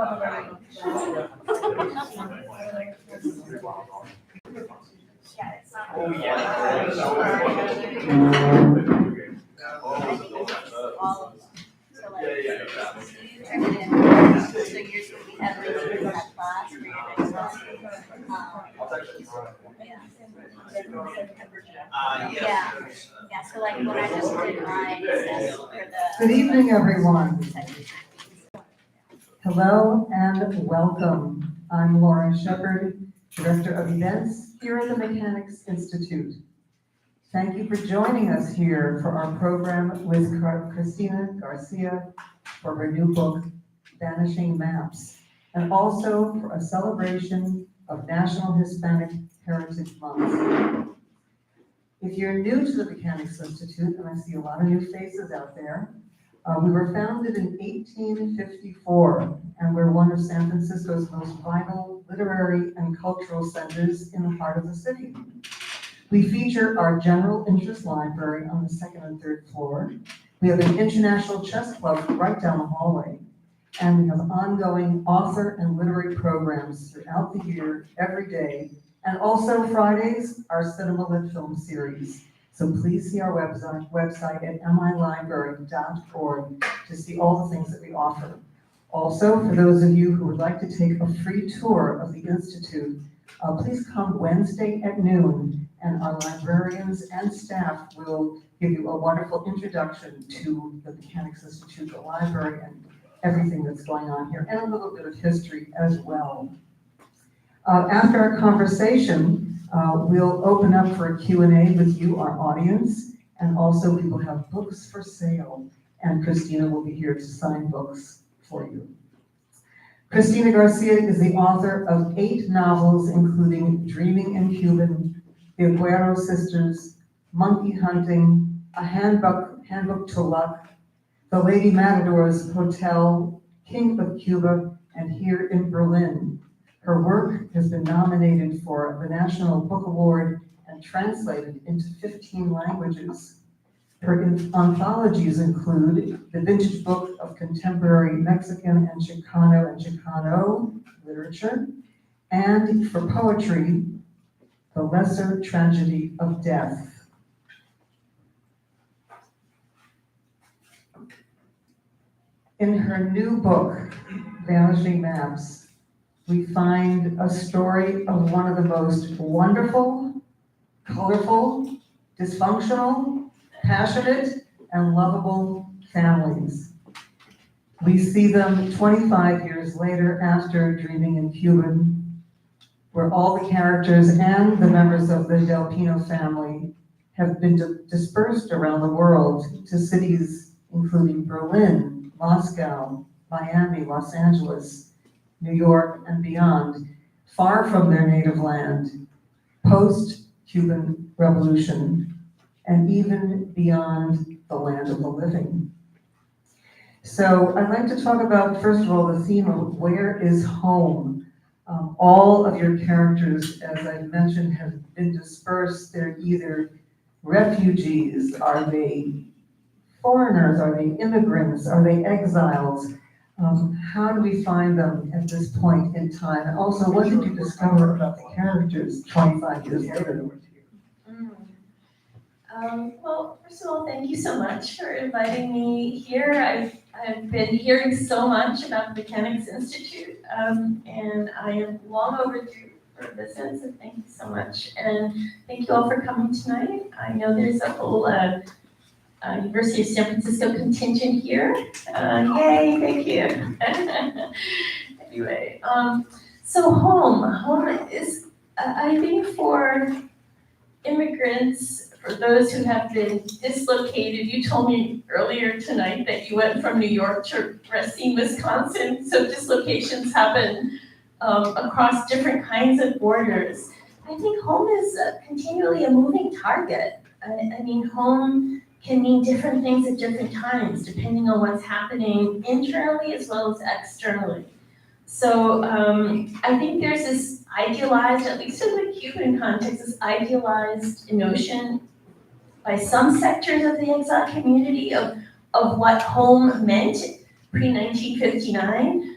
Oh, yeah. All of them. So like, you turn it in, so yours will be everything in that class for your next class. Yeah, so like when I just did mine, that's for the. Good evening, everyone. Hello and welcome. I'm Lauren Shepard, Director of Events here at the Mechanics Institute. Thank you for joining us here for our program with Cristina Garcia for her new book, Vanishing Maps, and also for a celebration of National Hispanic Heritage Month. If you're new to the Mechanics Institute, and I see a lot of new faces out there, we were founded in 1854, and we're one of San Francisco's most vital literary and cultural centers in the heart of the city. We feature our general interest library on the second and third floor. We have an international chess club right down the hallway, and we have ongoing author and literary programs throughout the year, every day, and also Fridays, our Cinema Lit Film series. So please see our website at milibrary.org to see all the things that we offer. Also, for those of you who would like to take a free tour of the Institute, please come Wednesday at noon, and our librarians and staff will give you a wonderful introduction to the Mechanics Institute, the library, and everything that's going on here, and a little bit of history as well. After our conversation, we'll open up for a Q&A with you, our audience, and also we will have books for sale, and Cristina will be here to sign books for you. Cristina Garcia is the author of 8 novels, including Dreaming in Cuban, The Aguero Sisters, Monkey Hunting, A Handbook to Luck, The Lady Matador's Hotel, King of Cuba, and Here in Berlin. Her work has been nominated for the National Book Award and translated into 15 languages. Her anthologies include The Vintage Book of Contemporary Mexican and Chicano Literature, and for poetry, The Lesser Tragedy of Death. In her new book, Vanishing Maps, we find a story of one of the most wonderful, colorful, dysfunctional, passionate, and lovable families. We see them 25 years later after Dreaming in Cuban, where all the characters and the members of the Del Pino family have been dispersed around the world to cities including Berlin, Moscow, Miami, Los Angeles, New York, and beyond, far from their native land, post-Cuban Revolution, and even beyond the land of the living. So I'd like to talk about, first of all, the theme of where is home? All of your characters, as I mentioned, have been dispersed. They're either refugees, are they foreigners, are they immigrants, are they exiles? How do we find them at this point in time? And also, what did you discover about the characters 25 years later? Well, first of all, thank you so much for inviting me here. I've been hearing so much about the Mechanics Institute, and I am long overdue for a visit, so thank you so much. And thank you all for coming tonight. I know there's a whole University of San Francisco contingent here. Yay, thank you. Anyway, so home is, I think for immigrants, for those who have been dislocated, you told me earlier tonight that you went from New York to Racine, Wisconsin, so dislocations happen across different kinds of borders. I think home is continually a moving target. I mean, home can mean different things at different times, depending on what's happening internally as well as externally. So I think there's this idealized, at least in the Cuban context, this idealized notion by some sectors of the exile community of what home meant pre-1959.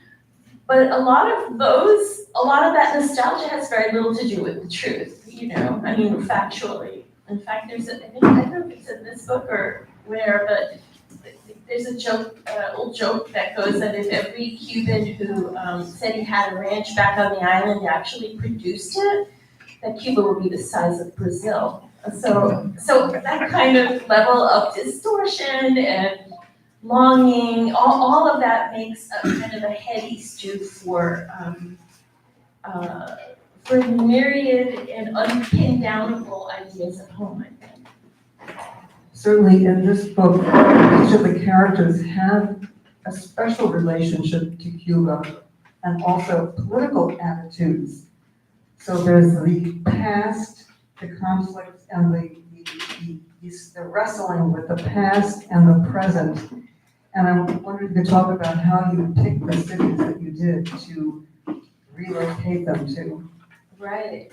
But a lot of that nostalgia has very little to do with the truth, I mean, factually. In fact, I don't know if it's in this book or where, but there's a joke, old joke that goes that if every Cuban who said he had a ranch back on the island actually produced it, that Cuba would be the size of Brazil. So that kind of level of distortion and longing, all of that makes a kind of a heady stew for myriad and unpinned downable ideas of home, I think. Certainly in this book, each of the characters have a special relationship to Cuba and also political attitudes. So there's the past, the conflict, and the wrestling with the past and the present. And I wondered if you could talk about how you picked the cities that you did to relocate them to. Right.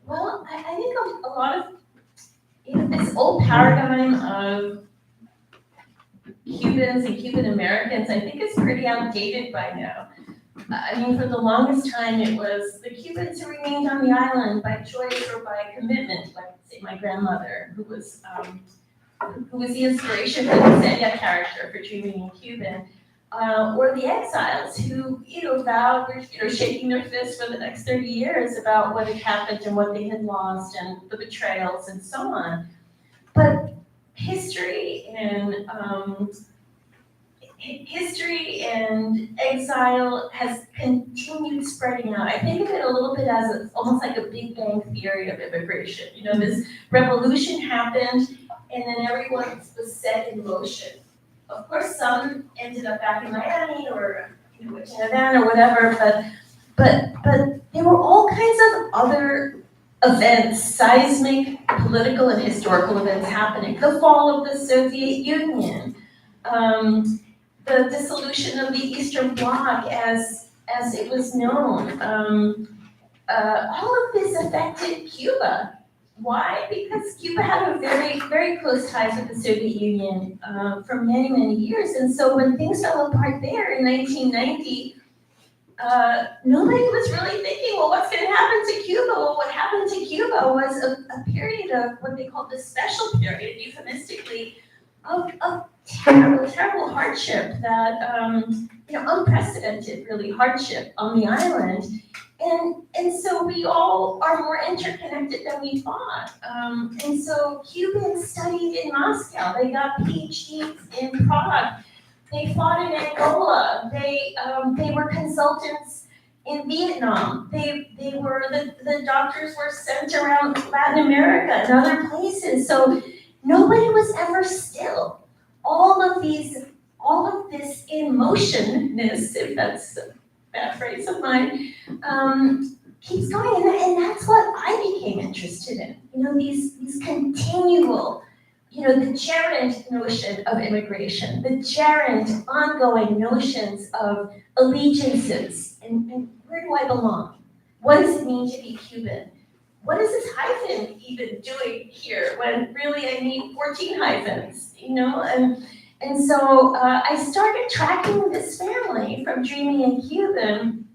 Well, I think a lot of this old paradigm of Cubans and Cuban Americans, I think is pretty outdated by now. I mean, for the longest time, it was the Cubans who remained on the island by choice or by commitment, like say my grandmother, who was the inspiration for the Celia character for Dreaming in Cuban, or the exiles who, vowed, were, shaking their fists for the next 30 years about what had happened and what they had lost and the betrayals and so on. But history and exile has continued spreading out. I think of it a little bit as almost like a Big Bang theory of immigration. This revolution happened and then everyone was set in motion. Of course, some ended up back in Miami or in Havana or whatever, but there were all kinds of other events, seismic, political, and historical events happening. The fall of the Soviet Union, the dissolution of the Eastern Bloc as it was known. All of this affected Cuba. Why? Because Cuba had a very, very close ties with the Soviet Union for many, many years. And so when things fell apart there in 1990, nobody was really thinking, well, what's going to happen to Cuba? Well, what happened to Cuba was a period of what they called the special period, euphemistically, of terrible, terrible hardship that, unprecedented, really, hardship on the island. And so we all are more interconnected than we thought. And so Cubans studied in Moscow. They got PhDs in Prague. They fought in Angola. They were consultants in Vietnam. They were the doctors were sent around Latin America and other places. So nobody was ever still. All of this in motionness, if that's that phrase of mine, keeps going, and that's what I became interested in. These continual, the gerund notion of immigration, the gerund ongoing notions of allegiances, and where do I belong? What does it mean to be Cuban? What is this hyphen even doing here when really I need 14 hyphens, And so I started tracking this family from Dreaming in Cuban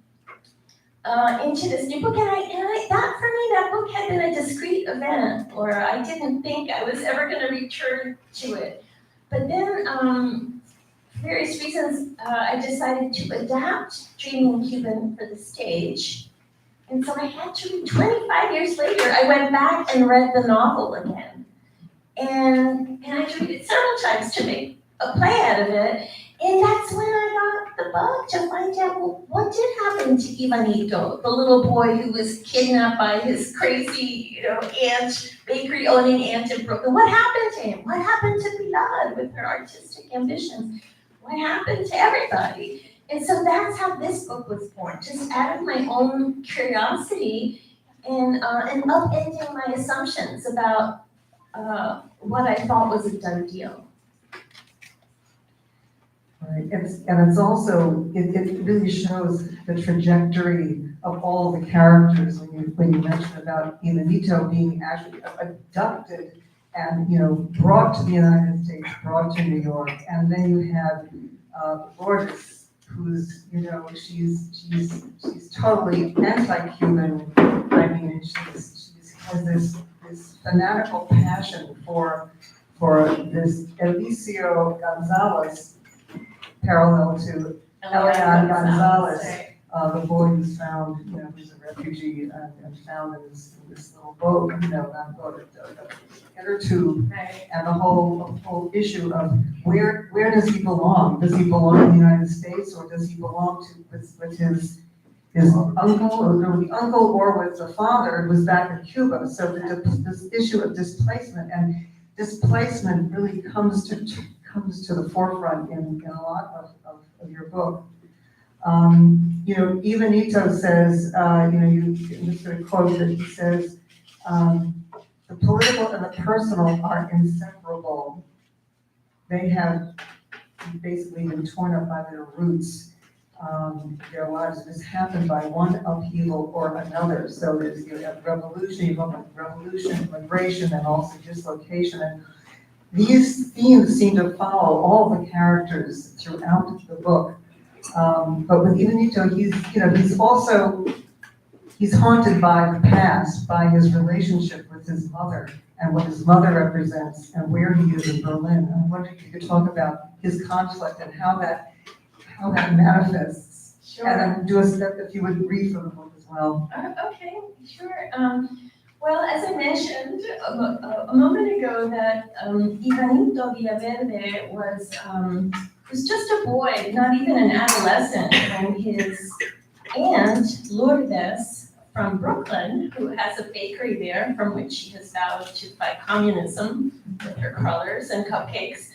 into this new book, and I thought for me that book had been a discrete event, or I didn't think I was ever going to return to it. But then, for various reasons, I decided to adapt Dreaming in Cuban for the stage, and so I had to. 25 years later, I went back and read the novel again, and I read it several times to make a play out of it, and that's when I got the bug to find out, well, what did happen to Ivanito, the little boy who was kidnapped by his crazy, aunt, bakery-owning aunt in Brooklyn. What happened to him? What happened to Pilar with her artistic ambitions? What happened to everybody? And so that's how this book was born, just out of my own curiosity and upending my assumptions about what I thought was a done deal. Right, and it's also, it really shows the trajectory of all the characters when you mentioned about Ivanito being actually abducted and, brought to the United States, brought to New York, and then you have Lourdes, who's, you know, she's totally anti-Cuban. I mean, she has this fanatical passion for this Elicio Gonzalez, parallel to Elian Gonzalez, the boy who's found, you know, who's a refugee and found in this little boat, you know, not boat, a inner tube, Right. and the whole issue of where does he belong? Does he belong in the United States, or does he belong with his uncle, or with the uncle, or with the father who was back in Cuba? So this issue of displacement, and displacement really comes to the forefront in a lot of your book. You know, Ivanito says, you know, I'm just going to quote that he says, the political and the personal are inseparable. They have basically been torn up by their roots. Their lives just happened by one upheaval or another. So there's, you have revolution, you have revolution, migration, and also dislocation. And these themes seem to follow all the characters throughout the book. But with Ivanito, he's haunted by the past, by his relationship with his mother and what his mother represents and where he is in Berlin. I wonder if you could talk about his conflict and how that manifests. Sure. And then do a step, if you would read from the book as well. Okay, sure. Well, as I mentioned a moment ago, that Ivanito Villaverde was just a boy, not even an adolescent, when his aunt, Lourdes, from Brooklyn, who has a bakery there from which she has vowed to fight communism with her crullers and cupcakes,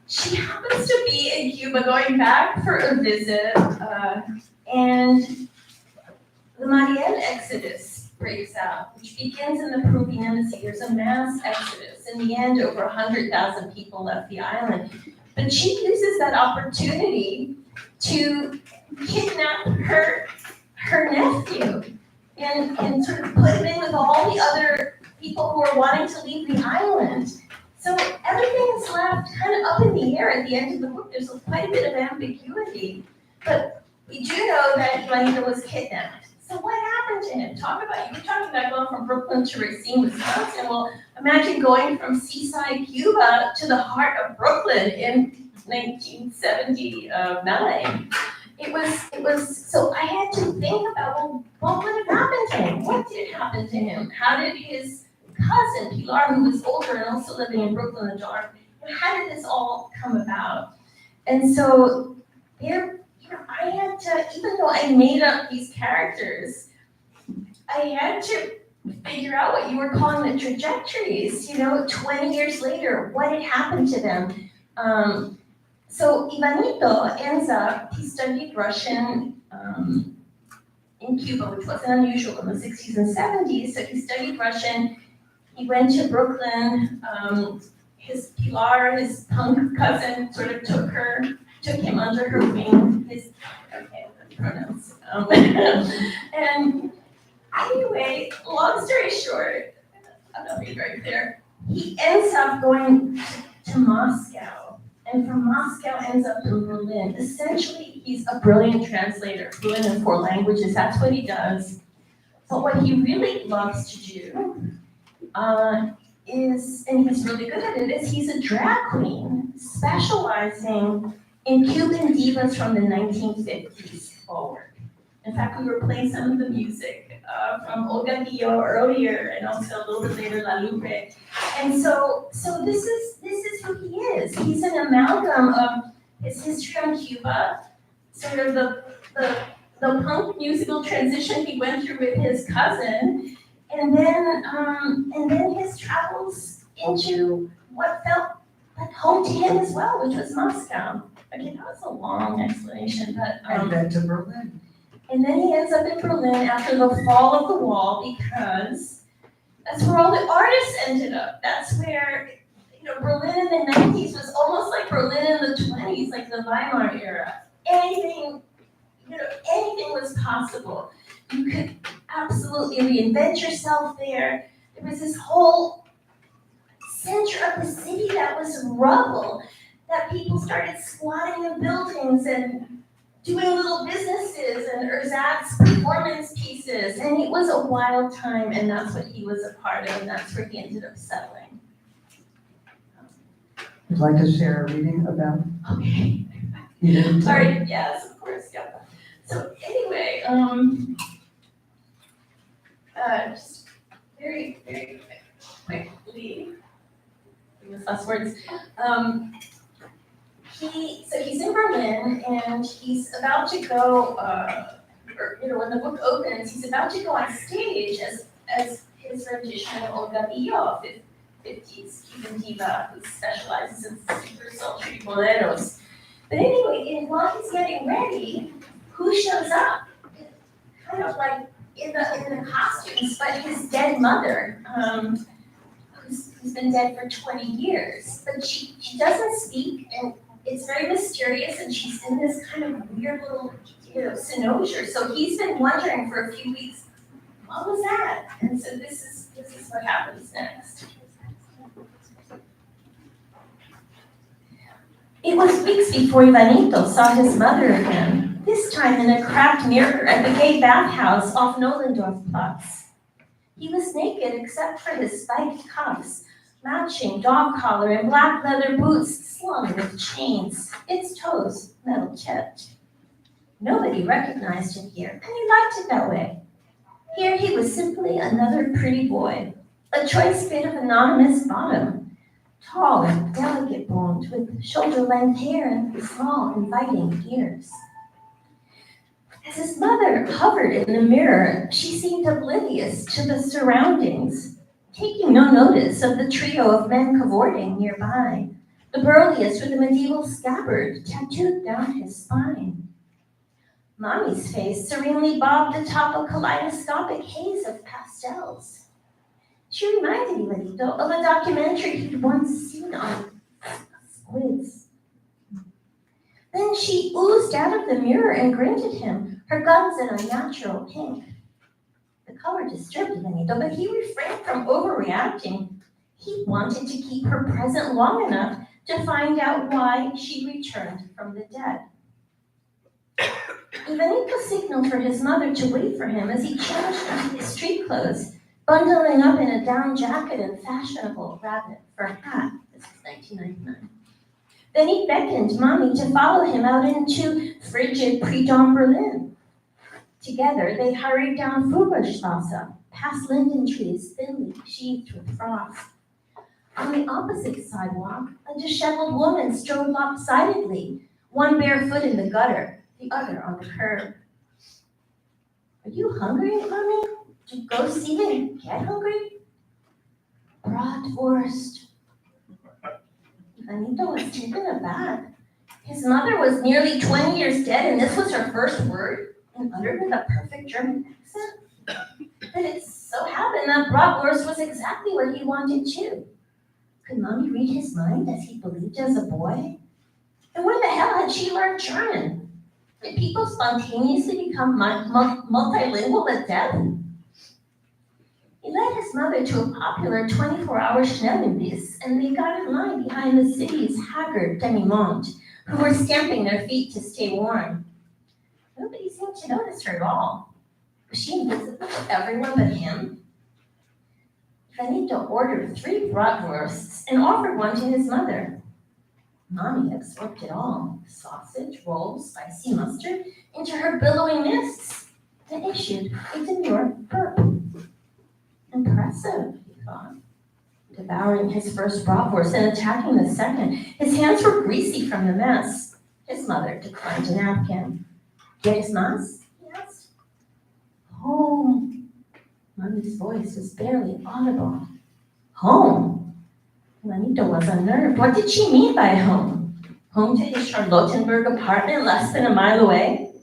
she happens to be in Cuba going back for a visit, and the Mariel Exodus breaks out, which begins in the Peruvian embassy. There's a mass exodus. In the end, over 100,000 people left the island. But she uses that opportunity to kidnap her nephew and sort of put him in with all the other people who are wanting to leave the island. So everything is left kind of up in the air at the end of the book. There's quite a bit of ambiguity. But we do know that Ivanito was kidnapped. So what happened to him? You were talking about going from Brooklyn to Racine, Wisconsin. Well, imagine going from seaside Cuba to the heart of Brooklyn in 1979. It was, so I had to think about, well, what would have happened to him? What did happen to him? How did his cousin, Pilar, who was older and also living in Brooklyn, the daughter, how did this all come about? And so there, I had to, even though I made up these characters, I had to figure out what you were calling the trajectories, 20 years later, what had happened to them. So Ivanito ends up, he studied Russian in Cuba, which wasn't unusual in the 60s and 70s. So he studied Russian. He went to Brooklyn. His Pilar, his punk cousin, sort of took him under her wing. The pronouns. And anyway, long story short, I'm not being very clear. He ends up going to Moscow. And from Moscow ends up in Berlin. Essentially, he's a brilliant translator, fluent in 4 languages. That's what he does. But what he really loves to do is, and he's really good at it, is he's a drag queen specializing in Cuban divas from the 1950s forward. In fact, we were playing some of the music from Olga Guillo earlier, and also a little bit later, La Lupe. And so this is who he is. He's an amalgam of his history on Cuba, sort of the punk musical transition he went through with his cousin, and then his travels into what felt like home to him as well, which was Moscow. Okay, that was a long explanation, but And then to Berlin. And then he ends up in Berlin after the fall of the wall, because that's where all the artists ended up. That's where, Berlin in the 90s was almost like Berlin in the 20s, like the Weimar era. Anything was possible. You could absolutely reinvent yourself there. There was this whole center of the city that was rubble. that people started squatting in buildings and doing little businesses and ersatz performance pieces. And it was a wild time, and that's what he was a part of, and that's where he ended up settling. Would you like to share a reading about Okay. Ivanito? Sorry, yes, of course, yeah. So anyway, just very, very quickly, famous last words. He's in Berlin and he's about to go, when the book opens, he's about to go on stage as his rendition of Olga Villo, 50s Cuban diva who specializes in super sultry boleros. But anyway, while he's getting ready, who shows up? Kind of like in the costumes, but his dead mother, who's been dead for 20 years. But she doesn't speak, and it's very mysterious, and she's in this kind of weird little, cynosure. So he's been wondering for a few weeks, what was that? And so this is what happens next. It was weeks before Ivanito saw his mother again, this time in a cracked mirror at the gay bathhouse off Nollendorf Platz. He was naked except for his spiked cuffs, matching dog collar and black leather boots slung with chains, its toes metal tipped. Nobody recognized him here, and he liked it that way. Here he was simply another pretty boy, a choice bit of anonymous bottom, tall and delicate boned with shoulder-length hair and small, inviting ears. As his mother hovered in the mirror, she seemed oblivious to the surroundings, taking no notice of the trio of men cavorting nearby, the burliest with a medieval scabbard tattooed down his spine. Mommy's face serenely bobbed atop a kaleidoscopic haze of pastels. She reminded Ivanito of a documentary he'd once seen on squids. Then she oozed out of the mirror and grinned at him, her gums an unnatural pink. The color disturbed Ivanito, but he refrained from overreacting. He wanted to keep her present long enough to find out why she returned from the dead. Ivanito signaled for his mother to wait for him as he changed into his street clothes, bundling up in a down jacket and fashionable rabbit fur hat. This was 1999. Then he beckoned Mommy to follow him out into frigid pre-dawn Berlin. Together, they hurried down Fuggerstrasse, past linden trees thinly sheathed with frost. On the opposite sidewalk, a disheveled woman strode lopsidedly, one bare foot in the gutter, the other on the curb. Are you hungry, Mommy? Did you go see and get hungry? Bratwurst. Ivanito was taken aback. His mother was nearly 20 years dead, and this was her first word, and uttered with a perfect German accent. But it so happened that bratwurst was exactly what he wanted too. Could Mommy read his mind as he believed as a boy? And where the hell had she learned German? Did people spontaneously become multilingual at death? He led his mother to a popular 24-hour Schnellenbus, and they got in line behind the city's haggard demi-monde, who were stamping their feet to stay warm. Nobody seemed to notice her at all. Was she invisible to everyone but him? Ivanito ordered 3 bratwursts and offered one to his mother. Mommy absorbed it all, sausage, rolls, spicy mustard, into her billowing mists, and issued a demure burp. Impressive, he thought, devouring his first bratwurst and attacking the second. His hands were greasy from the mess. His mother declined a napkin. ¿Quieres más? He asked. Home. Mommy's voice was barely audible. Home? Ivanito was unnerved. What did she mean by home? Home to his Charlottenburg apartment less than a mile away?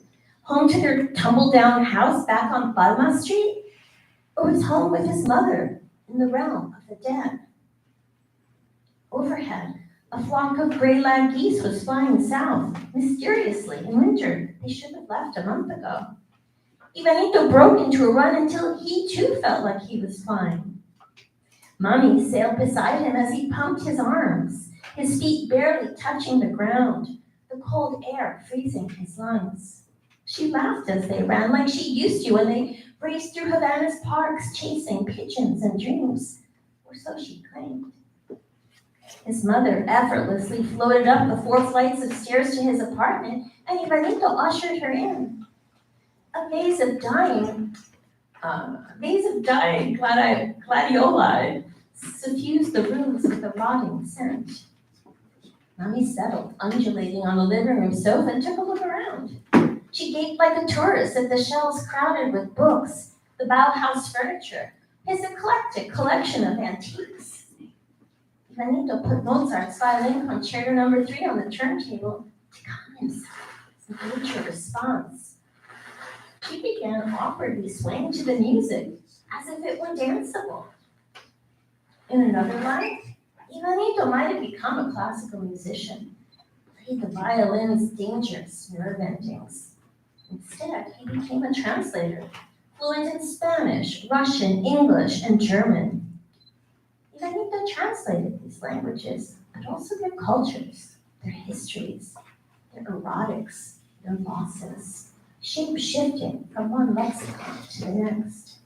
Home to their tumble-down house back on Palma Street? Or was home with his mother in the realm of the dead? Overhead, a flock of gray-lag geese was flying south, mysteriously in winter. They should have left a month ago. Ivanito broke into a run until he too felt like he was flying. Mommy sailed beside him as he pumped his arms, his feet barely touching the ground, the cold air freezing his lungs. She laughed as they ran like she used to when they raced through Havana's parks chasing pigeons and dreams, or so she claimed. His mother effortlessly floated up the 4 flights of stairs to his apartment, and Ivanito ushered her in. A vase of dying gladioli suffused the rooms with a rotting scent. Mommy settled, undulating on the living room sofa, and took a look around. She gaped like a tourist at the shelves crowded with books, the Bauhaus furniture, his eclectic collection of antiques. Ivanito put Mozart's violin concerto number 3 on the turntable to calm himself as nature response. She began awkwardly swaying to the music as if it were danceable. In another life, Ivanito might have become a classical musician, played the violin's dangerous nerve endings. Instead, he became a translator, fluent in Spanish, Russian, English, and German. Ivanito translated these languages, but also their cultures, their histories, their erotics, their losses, shape-shifting from one lexicon to the next.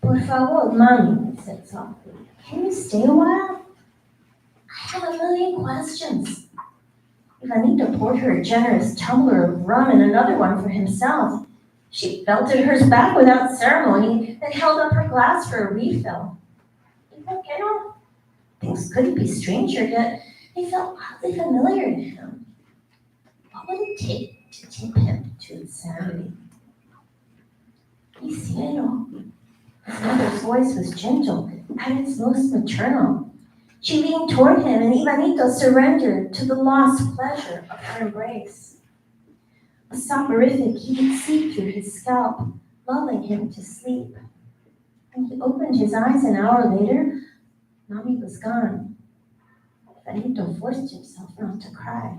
Por favor, Mami, he said softly, can you stay a while? I have a million questions. Ivanito poured her a generous tumbler of rum and another one for himself. She belted hers back without ceremony, then held up her glass for a refill. Things couldn't be stranger, yet they felt oddly familiar to him. What would it take to tip him to insanity? Quisiera. His mother's voice was gentle, at its most maternal. She leaned toward him, and Ivanito surrendered to the lost pleasure of her embrace. A soporific heat seeped through his scalp, lulling him to sleep. When he opened his eyes an hour later, Mommy was gone. Ivanito forced himself not to cry.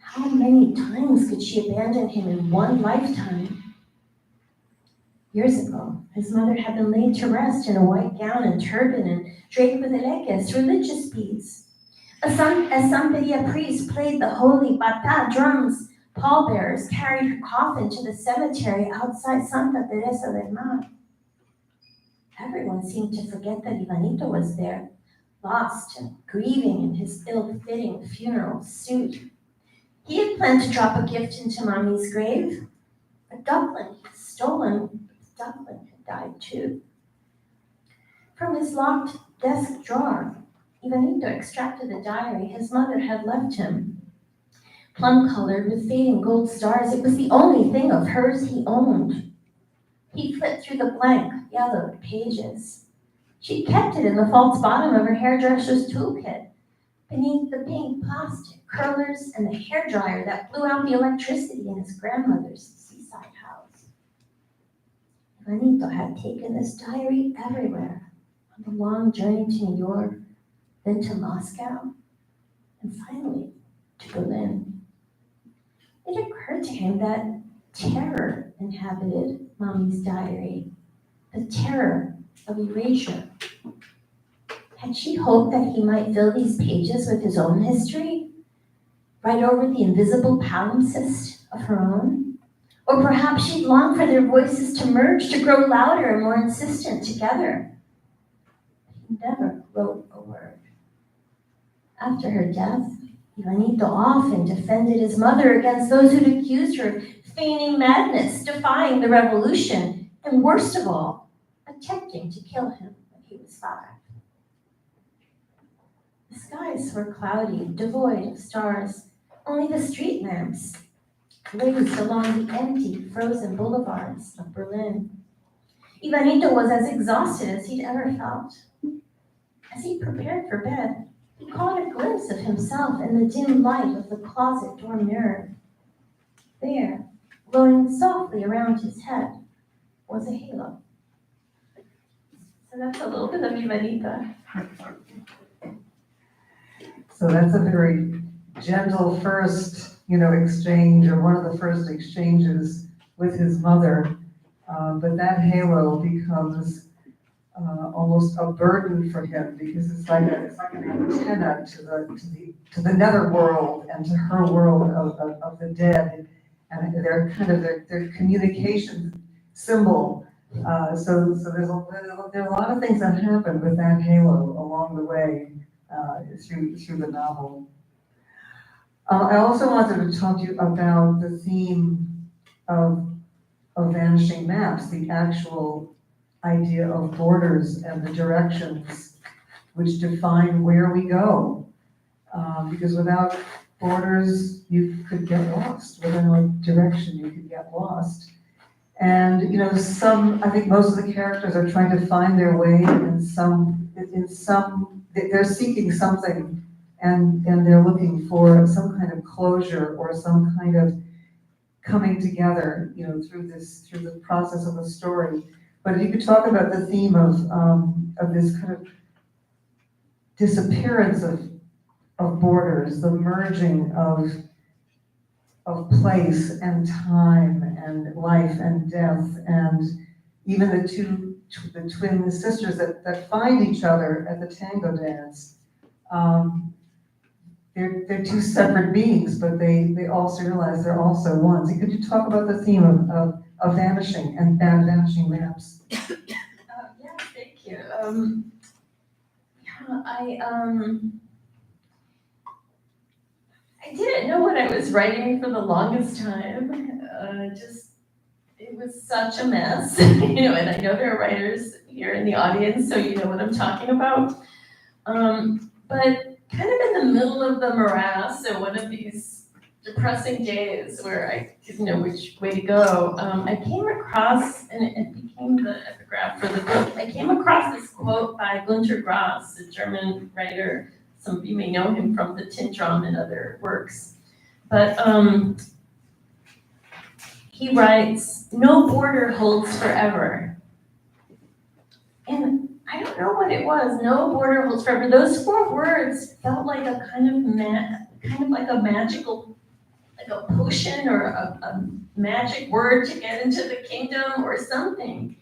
How many times could she abandon him in one lifetime? Years ago, his mother had been laid to rest in a white gown and turban and draped with eleques, religious beads. A Santeria priest played the holy bata drums. Pallbearers carried her coffin to the cemetery outside Santa Teresa del Mar. Everyone seemed to forget that Ivanito was there, lost and grieving in his ill-fitting funeral suit. He had planned to drop a gift into Mommy's grave. A duckling he had stolen. The duckling had died too. From his locked desk drawer, Ivanito extracted the diary his mother had left him. Plum-colored with fading gold stars, it was the only thing of hers he owned. He flipped through the blank, yellowed pages. She kept it in the false bottom of her hairdresser's toolkit, beneath the pink plastic curlers and the hairdryer that blew out the electricity in his grandmother's seaside house. Ivanito had taken this diary everywhere, on the long journey to New York, then to Moscow, and finally to Berlin. It occurred to him that terror inhabited Mommy's diary, the terror of erasure. Had she hoped that he might fill these pages with his own history, write over the invisible palimpsest of her own? Or perhaps she'd longed for their voices to merge, to grow louder and more insistent together. He never wrote a word. After her death, Ivanito often defended his mother against those who'd accused her of feigning madness, defying the revolution, and worst of all, attempting to kill him when he was 5. The skies were cloudy, devoid of stars. Only the street lamps blazed along the empty, frozen boulevards of Berlin. Ivanito was as exhausted as he'd ever felt. As he prepared for bed, he caught a glimpse of himself in the dim light of the closet door mirror. There, glowing softly around his head, was a halo. So that's a little bit of Ivanito. So that's a very gentle first, exchange, or one of the first exchanges with his mother. But that halo becomes almost a burden for him, because it's like an antenna to the netherworld and to her world of the dead, and they're kind of their communication symbol. So there's a lot of things that happen with that halo along the way through the novel. I also wanted to talk to you about the theme of Vanishing Maps, the actual idea of borders and the directions which define where we go. Because without borders, you could get lost. Without a direction, you could get lost. And, I think most of the characters are trying to find their way they're seeking something, and they're looking for some kind of closure or some kind of coming together, through the process of the story. But if you could talk about the theme of this kind of disappearance of borders, the merging of place and time and life and death, and even the twin sisters that find each other at the tango dance. They're two separate beings, but they also realize they're also one. So could you talk about the theme of vanishing and vanishing maps? Yeah, thank you. I didn't know what I was writing for the longest time. It was such a mess, and I know there are writers here in the audience, so you know what I'm talking about. But kind of in the middle of the morass, so one of these depressing days where I didn't know which way to go, I came across, and it became the epigraph for the book, I came across this quote by Günter Grass, a German writer. Some of you may know him from the Tin Drum and other works. But he writes, "No border holds forever." And I don't know what it was, no border holds forever. Those 4 words felt like a kind of like a magical, like a potion or a magic word to get into the kingdom or something.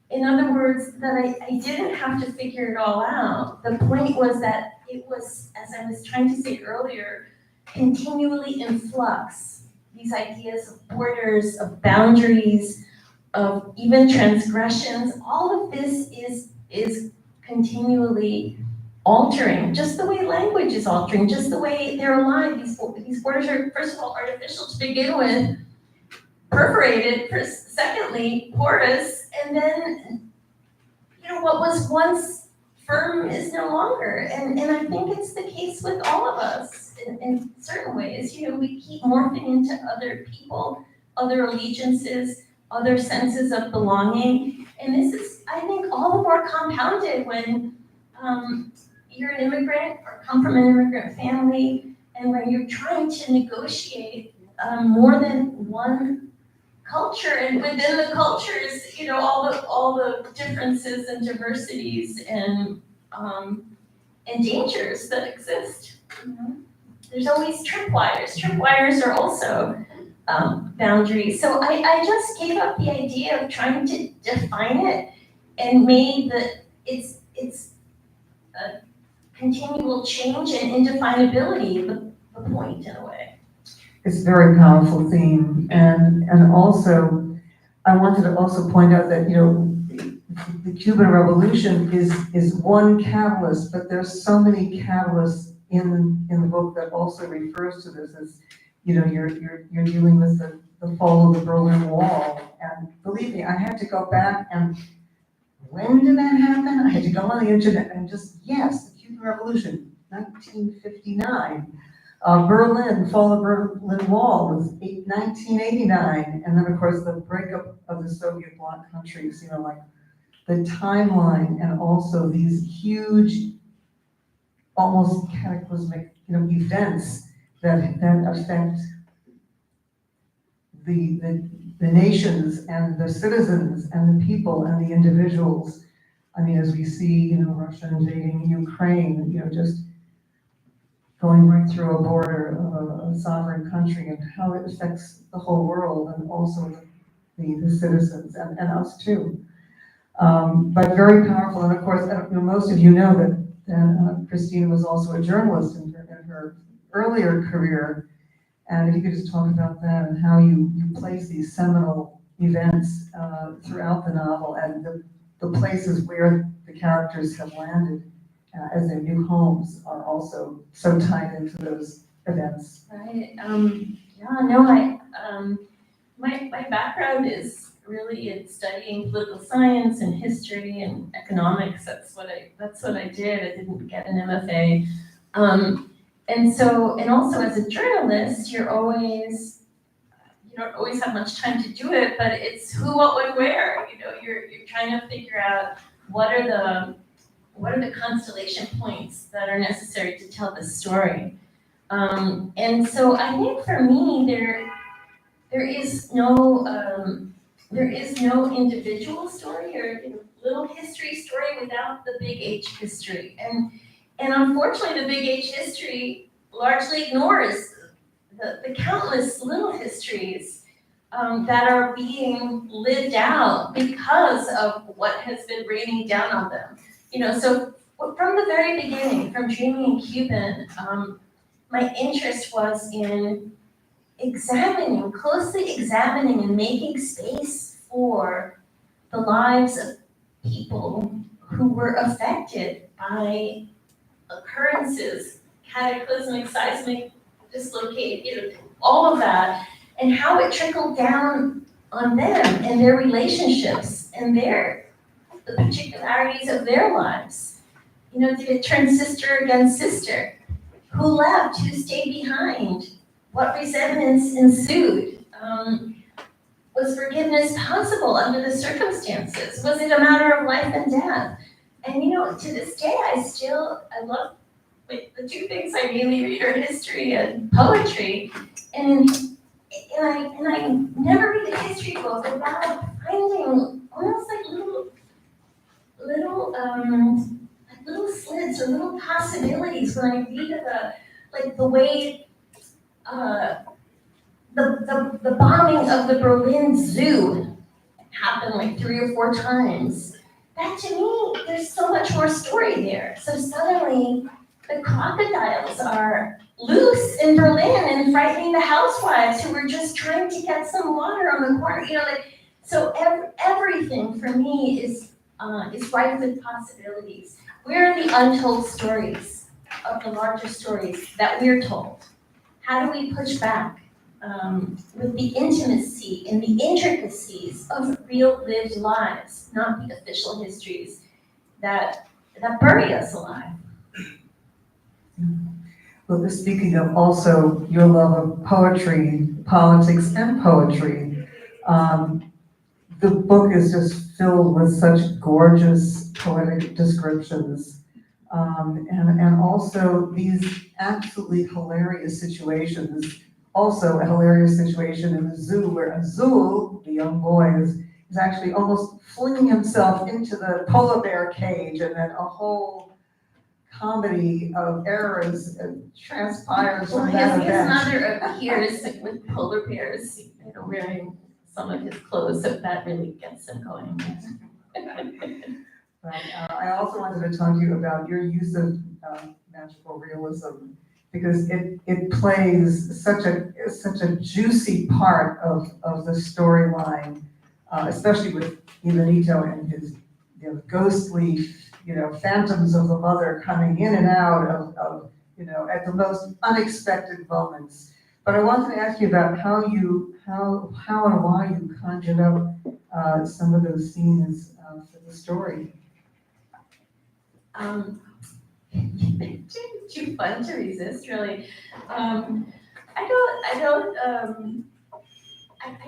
In other words, that I didn't have to figure it all out. The point was that it was, as I was trying to say earlier, continually in flux. These ideas of borders, of boundaries, of even transgressions, all of this is continually altering, just the way language is altering, just the way they're aligned. These borders are, first of all, artificial to begin with, perforated, secondly, porous, and then, what was once firm is no longer. And I think it's the case with all of us in certain ways. We keep morphing into other people, other allegiances, other senses of belonging. And this is, I think, all the more compounded when you're an immigrant or come from an immigrant family, and when you're trying to negotiate more than one culture, and within the cultures, all the differences and diversities and dangers that exist. There's always tripwires. Tripwires are also boundaries. So I just gave up the idea of trying to define it and made it's a continual change and indefinability the point in a way. It's a very powerful theme, and also I wanted to also point out that the Cuban Revolution is one catalyst, but there's so many catalysts in the book that also refers to this as you're dealing with the fall of the Berlin Wall, and believe me, I had to go back and when did that happen? I had to go on the internet and yes, the Cuban Revolution, 1959. Berlin, fall of Berlin Wall was 1989, and then of course the breakup of the Soviet bloc countries, like the timeline, and also these huge, almost cataclysmic, events that affect the nations and the citizens and the people and the individuals. I mean, as we see, Russia invading Ukraine, just going right through a border of a sovereign country, and how it affects the whole world, and also the citizens and us too. But very powerful. And of course, most of you know that Cristina was also a journalist in her earlier career. And if you could just talk about that and how you place these seminal events throughout the novel and the places where the characters have landed as their new homes are also so tied into those events. Right, yeah, no, my background is really in studying political science and history and economics. That's what I did. I didn't get an MFA. And also as a journalist, you don't always have much time to do it, but it's who, what, when, where. You're trying to figure out what are the constellation points that are necessary to tell the story. And so I think for me, there is no individual story or little history story without the big H history. And unfortunately, the big H history largely ignores the countless little histories that are being lived out because of what has been raining down on them. So from the very beginning, from Dreaming in Cuban, my interest was in closely examining and making space for the lives of people who were affected by occurrences, cataclysmic, seismic, dislocate, all of that, and how it trickled down on them and their relationships and the particularities of their lives. Did it turn sister against sister? Who left? Who stayed behind? What resentments ensued? Was forgiveness possible under the circumstances? Was it a matter of life and death? And to this day, I love the two things I mainly read are history and poetry. And I never read a history book without finding almost like little slits or little possibilities when I read the way the bombing of the Berlin Zoo happened 3 or 4 times. That to me, there's so much more story there. So suddenly the crocodiles are loose in Berlin and frightening the housewives who were just trying to get some water on the corner. So everything for me is rife with possibilities. Where are the untold stories of the larger stories that we're told? How do we push back with the intimacy and the intricacies of real lived lives, not the official histories that bury us alive? Well, speaking of also your love of poetry, politics and poetry, the book is just filled with such gorgeous poetic descriptions. And also these absolutely hilarious situations. Also a hilarious situation in the zoo where Azul, the young boy, is actually almost flinging himself into the polar bear cage, and then a whole comedy of errors transpires from that His event. mother appears with polar bears, wearing some of his clothes, so that really gets him going. But I also wanted to talk to you about your use of magical realism, because it plays such a juicy part of the storyline, especially with Ivanito and his ghostly phantoms of the mother coming in and out of at the most unexpected moments. But I wanted to ask you about how and why you conjured up some of those scenes for the story. Too fun to resist, really. I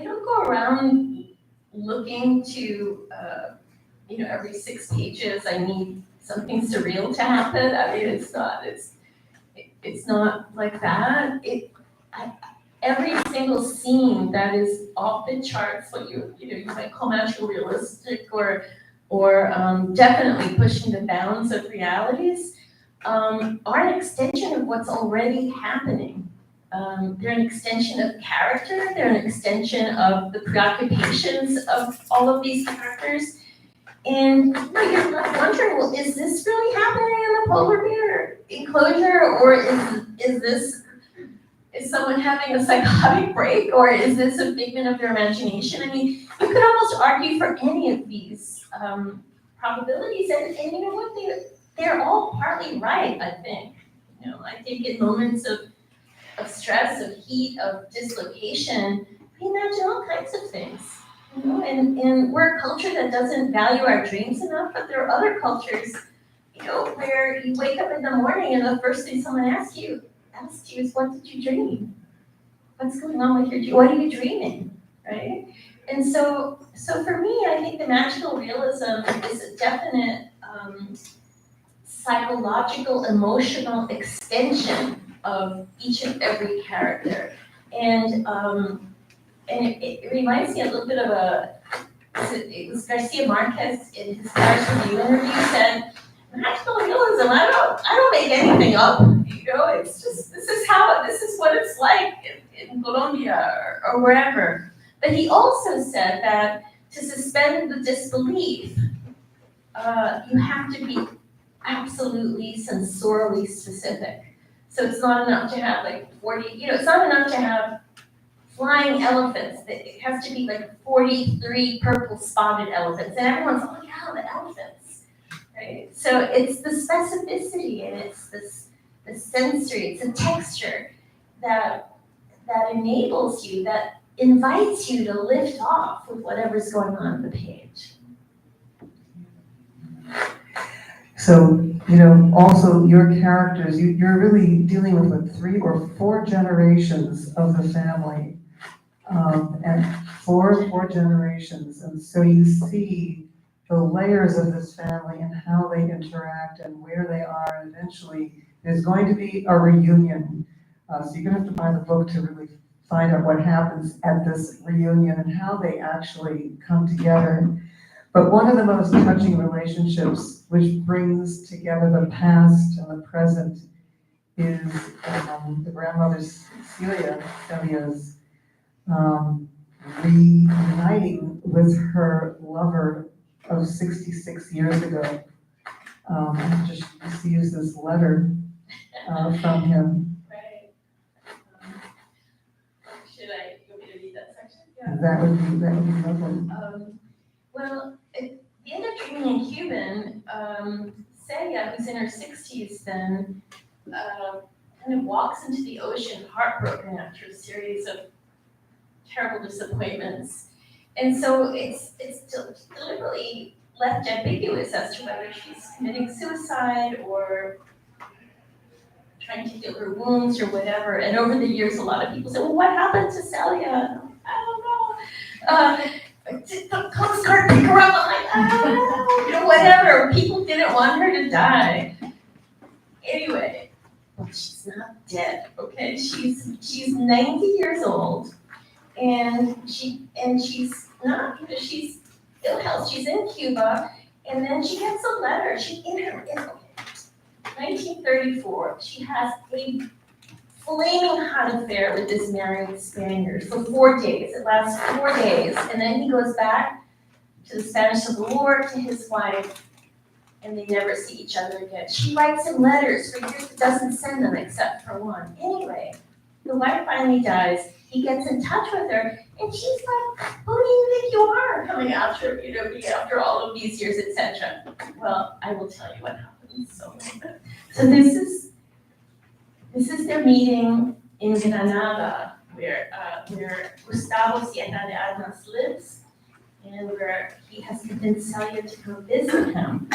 don't go around looking to, every 6 pages I need something surreal to happen. I mean, it's not like that. Every single scene that is off the charts, what you might call magical realistic or definitely pushing the bounds of realities, are an extension of what's already happening. They're an extension of character, they're an extension of the preoccupations of all of these characters. And you're left wondering, well, is this really happening in the polar bear enclosure, or is someone having a psychotic break, or is this a figment of their imagination? I mean, you could almost argue for any of these probabilities, and you know what, they're all partly right, I think. You know, I think in moments of stress, of heat, of dislocation, we imagine all kinds of things. You know, and we're a culture that doesn't value our dreams enough, but there are other cultures, you know, where you wake up in the morning and the first thing someone asks you is, what did you dream? What's going on with your dream? What are you dreaming, right? And so for me, I think the magical realism is a definite psychological, emotional extension of each and every character. And it reminds me a little bit of it was Garcia Marquez in his Paris Review interview said, magical realism, I don't make anything up. You know, it's just, this is what it's like in Colombia or wherever. But he also said that to suspend the disbelief, you have to be absolutely sensorially specific. So it's not enough to have like 40, you know, it's not enough to have flying elephants. It has to be like 43 purple spotted elephants. And everyone's, oh yeah, the elephants, right? So it's the specificity and it's the sensory, it's a texture that enables you, that invites you to lift off with whatever's going on the page. So, you know, also your characters, you're really dealing with what, 3 or 4 generations of the family. And four generations. And so you see the layers of this family and how they interact and where they are. And eventually there's going to be a reunion. So you're gonna have to buy the book to really find out what happens at this reunion and how they actually come together. But one of the most touching relationships, which brings together the past and the present, is the grandmother Celia's reuniting with her lover of 66 years ago. After she receives this letter from him. Right. Should I go me to read that section? Yeah. That would be lovely. Well, at the end of Dreaming in Cuban, Celia, who's in her 60s then, kind of walks into the ocean heartbroken after a series of terrible disappointments. And so it's deliberately left ambiguous as to whether she's committing suicide or trying to heal her wounds or whatever. And over the years, a lot of people say, well, what happened to Celia? I don't know. Did the Coast Guard pick her up? I'm like, I don't know. You know, whatever. People didn't want her to die. Anyway, she's not dead, okay? She's 90 years old. And she's not, you know, she's ill health. She's in Cuba, and then she gets a letter. In 1934, she has a flaming hot affair with this married Spaniard for 4 days. It lasts 4 days, and then he goes back to the Spanish Civil War to his wife, and they never see each other again. She writes him letters for years, but doesn't send them except for one. Anyway, the wife finally dies. He gets in touch with her, and she's like, who do you think you are coming after, you know, me after all of these years, etc. Well, I will tell you what happens. So this is their meeting in Granada, where Gustavo Sieta de Armas lives, and where he has convinced Celia to come visit him.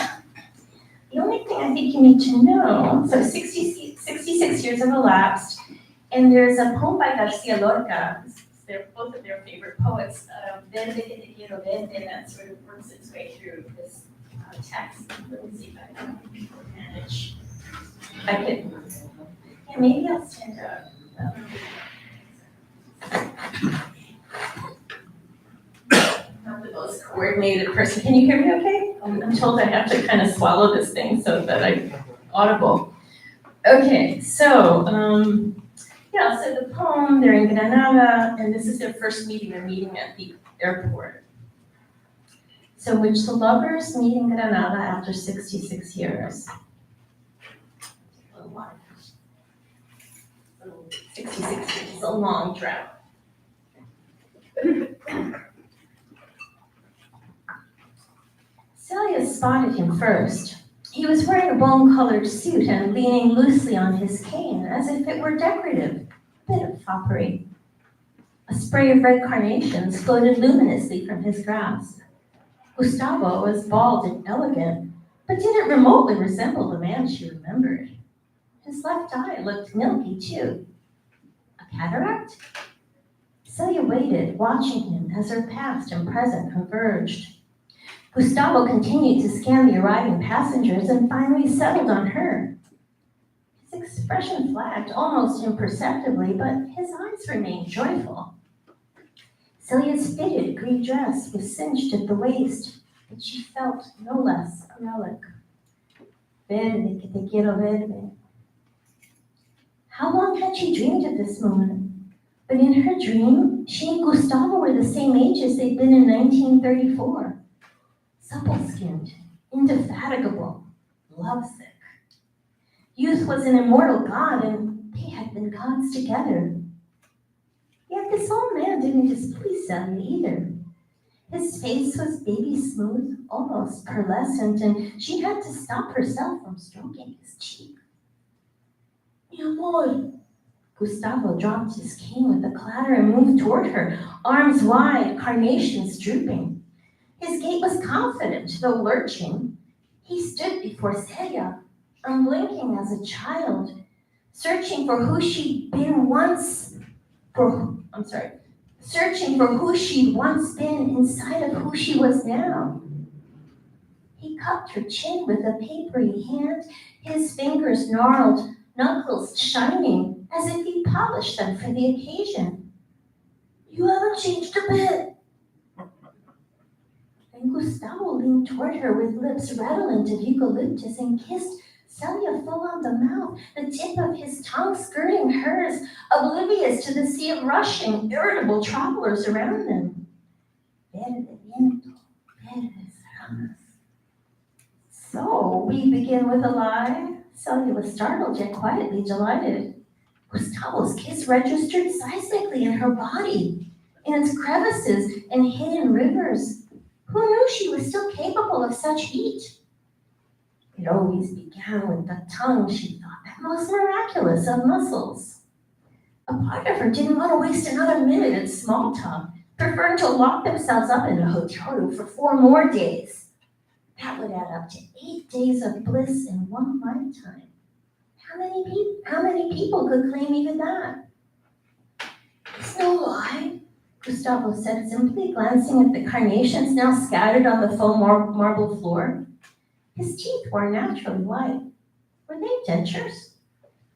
The only thing I think you need to know, so 66 years have elapsed, and there's a poem by Garcia Lorca, they're both of their favorite poets, Verde que te quiero verte, and that sort of works its way through this text. Let me see if I can manage. I could, yeah, maybe I'll stand up. Not the most coordinated person. Can you hear me okay? I'm told I have to kind of swallow this thing so that I'm audible. Okay, so, yeah, so the poem, they're in Granada, and this is their first meeting. They're meeting at the airport. so which the lovers meet in Granada after 66 years. 66 years is a long drought. Celia spotted him first. He was wearing a bone-colored suit and leaning loosely on his cane, as if it were decorative, a bit of foppery. A spray of red carnations floated luminously from his grasp. Gustavo was bald and elegant, but didn't remotely resemble the man she remembered. His left eye looked milky, too. A cataract? Celia waited, watching him as her past and present converged. Gustavo continued to scan the arriving passengers and finally settled on her. His expression flagged almost imperceptibly, but his eyes remained joyful. Celia's fitted gray dress was cinched at the waist, but she felt no less a relic. Verde, que te quiero verde. How long had she dreamed of this moment? But in her dream, she and Gustavo were the same age as they'd been in 1934. Supple-skinned, indefatigable, lovesick. Youth was an immortal god, and they had been gods together. Yet this old man didn't displease Celia either. His face was baby smooth, almost pearlescent, and she had to stop herself from stroking his cheek. Mi amor. Gustavo dropped his cane with a clatter and moved toward her, arms wide, carnations drooping. His gait was confident, though lurching. He stood before Celia, unblinking as a child, searching for who she'd once been inside of who she was now. He cupped her chin with a papery hand, his fingers gnarled, knuckles shining, as if he polished them for the occasion. You haven't changed a bit. And Gustavo leaned toward her with lips redolent of eucalyptus and kissed Celia full on the mouth, the tip of his tongue skirting hers, oblivious to the sea of rushing, irritable travelers around them. Verde viento, verdes ramas. So we begin with a lie? Celia was startled yet quietly delighted. Gustavo's kiss registered seismically in her body, in its crevices and hidden rivers. Who knew she was still capable of such heat? It always began with the tongue, she thought, that most miraculous of muscles. A part of her didn't want to waste another minute in small talk, preferring to lock themselves up in a hotel room for 4 more days. That would add up to 8 days of bliss in one lifetime. How many people could claim even that? It's no lie, Gustavo said simply, glancing at the carnations now scattered on the foam marble floor. His teeth were naturally white. Were they dentures?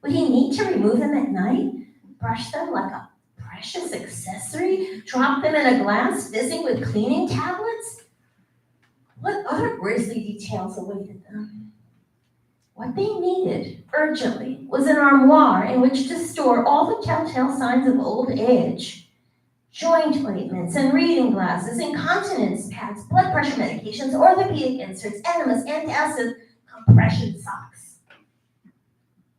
Would he need to remove them at night, brush them like a precious accessory, drop them in a glass fizzing with cleaning tablets? What other grisly details awaited them? What they needed, urgently, was an armoire in which to store all the telltale signs of old age. Joint ointments and reading glasses, incontinence pads, blood pressure medications, orthopedic inserts, enemas, antacids, compression socks.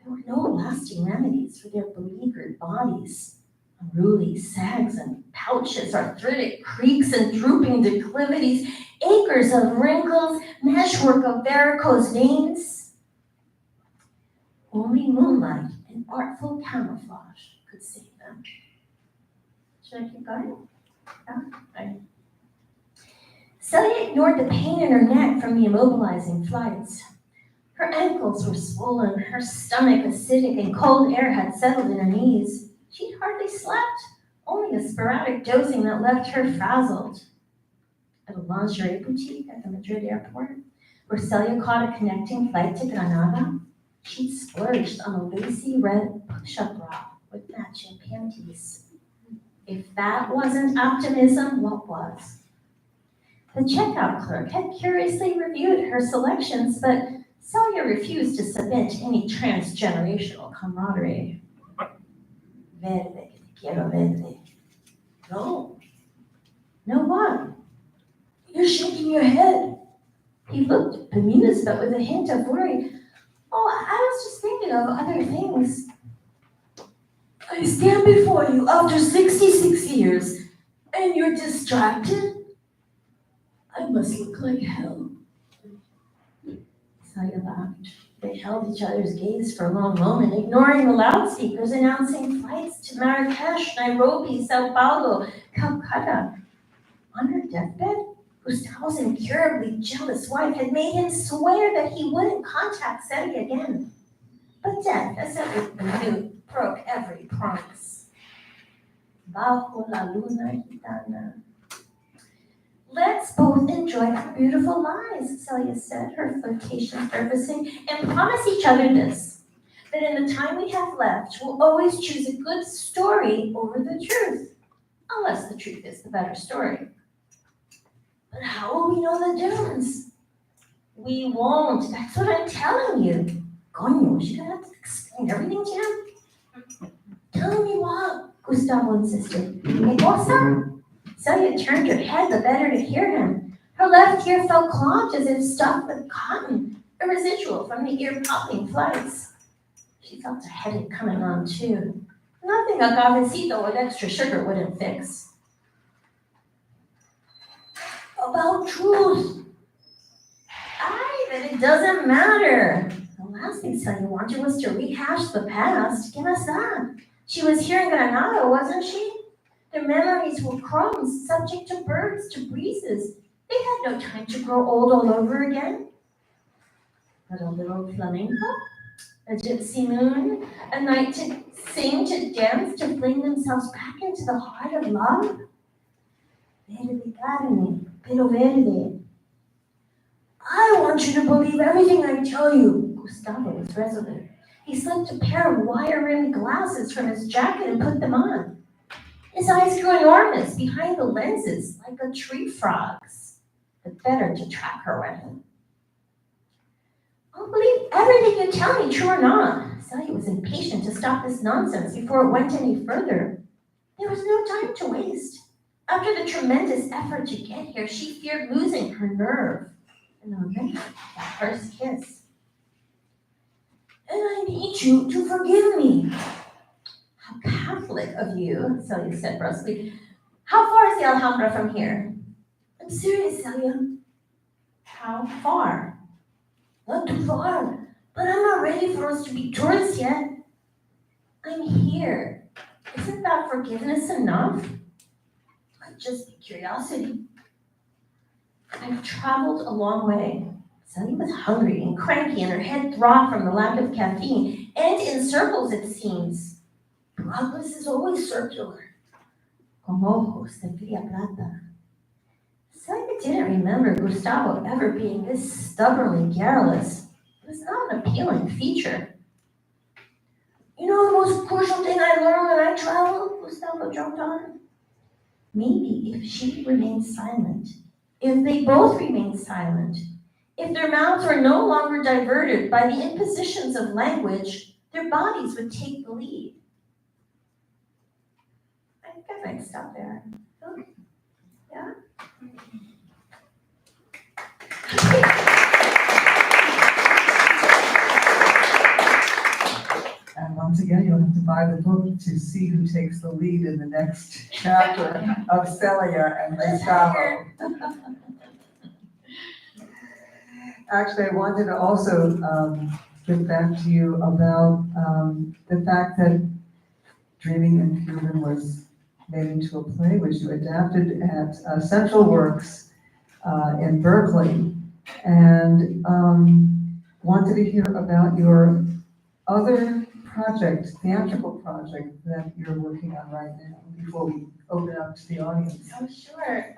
There were no lasting remedies for their beleaguered bodies. Unruly sags and pouches, arthritic creaks and drooping declivities, acres of wrinkles, meshwork of varicose veins. Only moonlight and artful camouflage could save them. Should I keep going? Yeah. Celia ignored the pain in her neck from the immobilizing flights. Her ankles were swollen, her stomach acidic, and cold air had settled in her knees. She'd hardly slept, only a sporadic dozing that left her frazzled. At a lingerie boutique at the Madrid airport, where Celia caught a connecting flight to Granada, she'd splurged on a lacy red push-up bra with matching panties. If that wasn't optimism, what was? The checkout clerk had curiously reviewed her selections, but Celia refused to submit to any transgenerational camaraderie. Verde, que te quiero verde. No. No what? You're shaking your head? He looked bemused, but with a hint of worry. Oh, I was just thinking of other things. I stand before you after 66 years, and you're distracted? I must look like hell. Celia laughed. They held each other's gaze for a long moment, ignoring the loudspeakers announcing flights to Marrakesh, Nairobi, Sao Paulo, Calcutta. On her deathbed, Gustavo's incurably jealous wife had made him swear that he wouldn't contact Celia again. But death, as everyone knew, broke every promise. Bajo la luna gitana. Let's both enjoy our beautiful lives, Celia said, her flirtation surfacing, and promise each other this, that in the time we have left, we'll always choose a good story over the truth, unless the truth is the better story. But how will we know the difference? We won't, that's what I'm telling you. Coño, is she gonna have to explain everything to him? Tell me what, Gustavo insisted. ¿Qué cosa? Celia turned her head the better to hear him. Her left ear felt clogged as if stuffed with cotton, a residual from the ear-popping flights. She felt a headache coming on too. Nothing a cafecito with extra sugar wouldn't fix. About truth. Aye, but it doesn't matter. The last thing Celia wanted was to rehash the past. Give us that. She was hearing Granada, wasn't she? Their memories were crumbs, subject to birds, to breezes. They had no time to grow old all over again. But a little flamenco, a gypsy moon, a night to sing, to dance, to fling themselves back into the heart of love. Verde carne, pero verde. I want you to believe everything I tell you. Gustavo was resolute. He slipped a pair of wire-rimmed glasses from his jacket and put them on. His eyes grew enormous behind the lenses, like a tree frog's, but better to track her with. I'll believe everything you tell me, true or not. Celia was impatient to stop this nonsense before it went any further. There was no time to waste. After the tremendous effort to get here, she feared losing her nerve. And then that first kiss. And I need you to forgive me. How Catholic of you, Celia said brusquely. How far is the Alhambra from here? I'm serious, Celia. How far? Not too far, but I'm not ready for us to be tourists yet. I'm here. Isn't that forgiveness enough? Might just be curiosity. I've traveled a long way. Celia was hungry and cranky, and her head throbbed from the lack of caffeine, and in circles, it seems. Progress is always circular. Como ojos de fría plata. Celia didn't remember Gustavo ever being this stubbornly garrulous. It was not an appealing feature. You know the most crucial thing I learned when I traveled? Gustavo jumped on. Maybe if she remained silent, if they both remained silent, if their mouths were no longer diverted by the impositions of language, their bodies would take the lead. I think I might stop there. Okay. Yeah? And once again, you'll have to buy the book to see who takes the lead in the next chapter of Celia and Gustavo. Actually, I wanted to also get back to you about the fact that Dreaming in Cuban was made into a play, which you adapted at Central Works in Berkeley, and wanted to hear about your other project, theatrical project that you're working on right now before we open up to the audience. Oh, sure.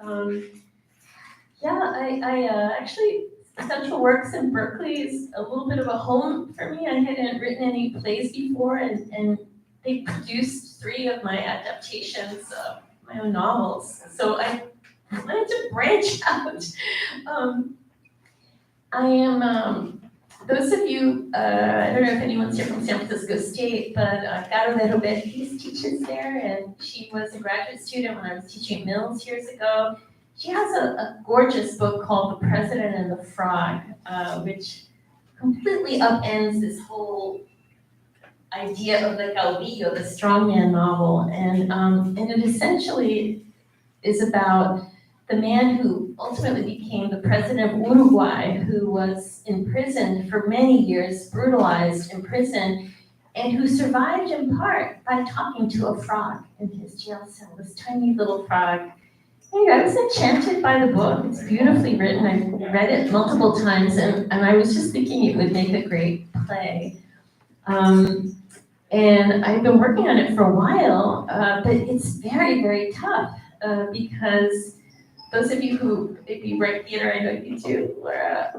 I actually, Central Works in Berkeley is a little bit of a home for me. I hadn't written any plays before, and they produced 3 of my adaptations of my own novels. So I wanted to branch out. I am, those of you, I don't know if anyone's here from San Francisco State, but Caro de Robertis teaches there, and she was a graduate student when I was teaching at Mills years ago. she has a gorgeous book called The President and the Frog, which completely upends this whole idea of the caudillo, the strongman novel, and it essentially is about the man who ultimately became the president of Uruguay, who was imprisoned for many years, brutalized, imprisoned, and who survived in part by talking to a frog in his jail cell, this tiny little frog. Anyway, I was enchanted by the book. It's beautifully written. I've read it multiple times, and I was just thinking it would make a great play. And I've been working on it for a while, but it's very, very tough because those of you who maybe write theater, I know you do, Laura,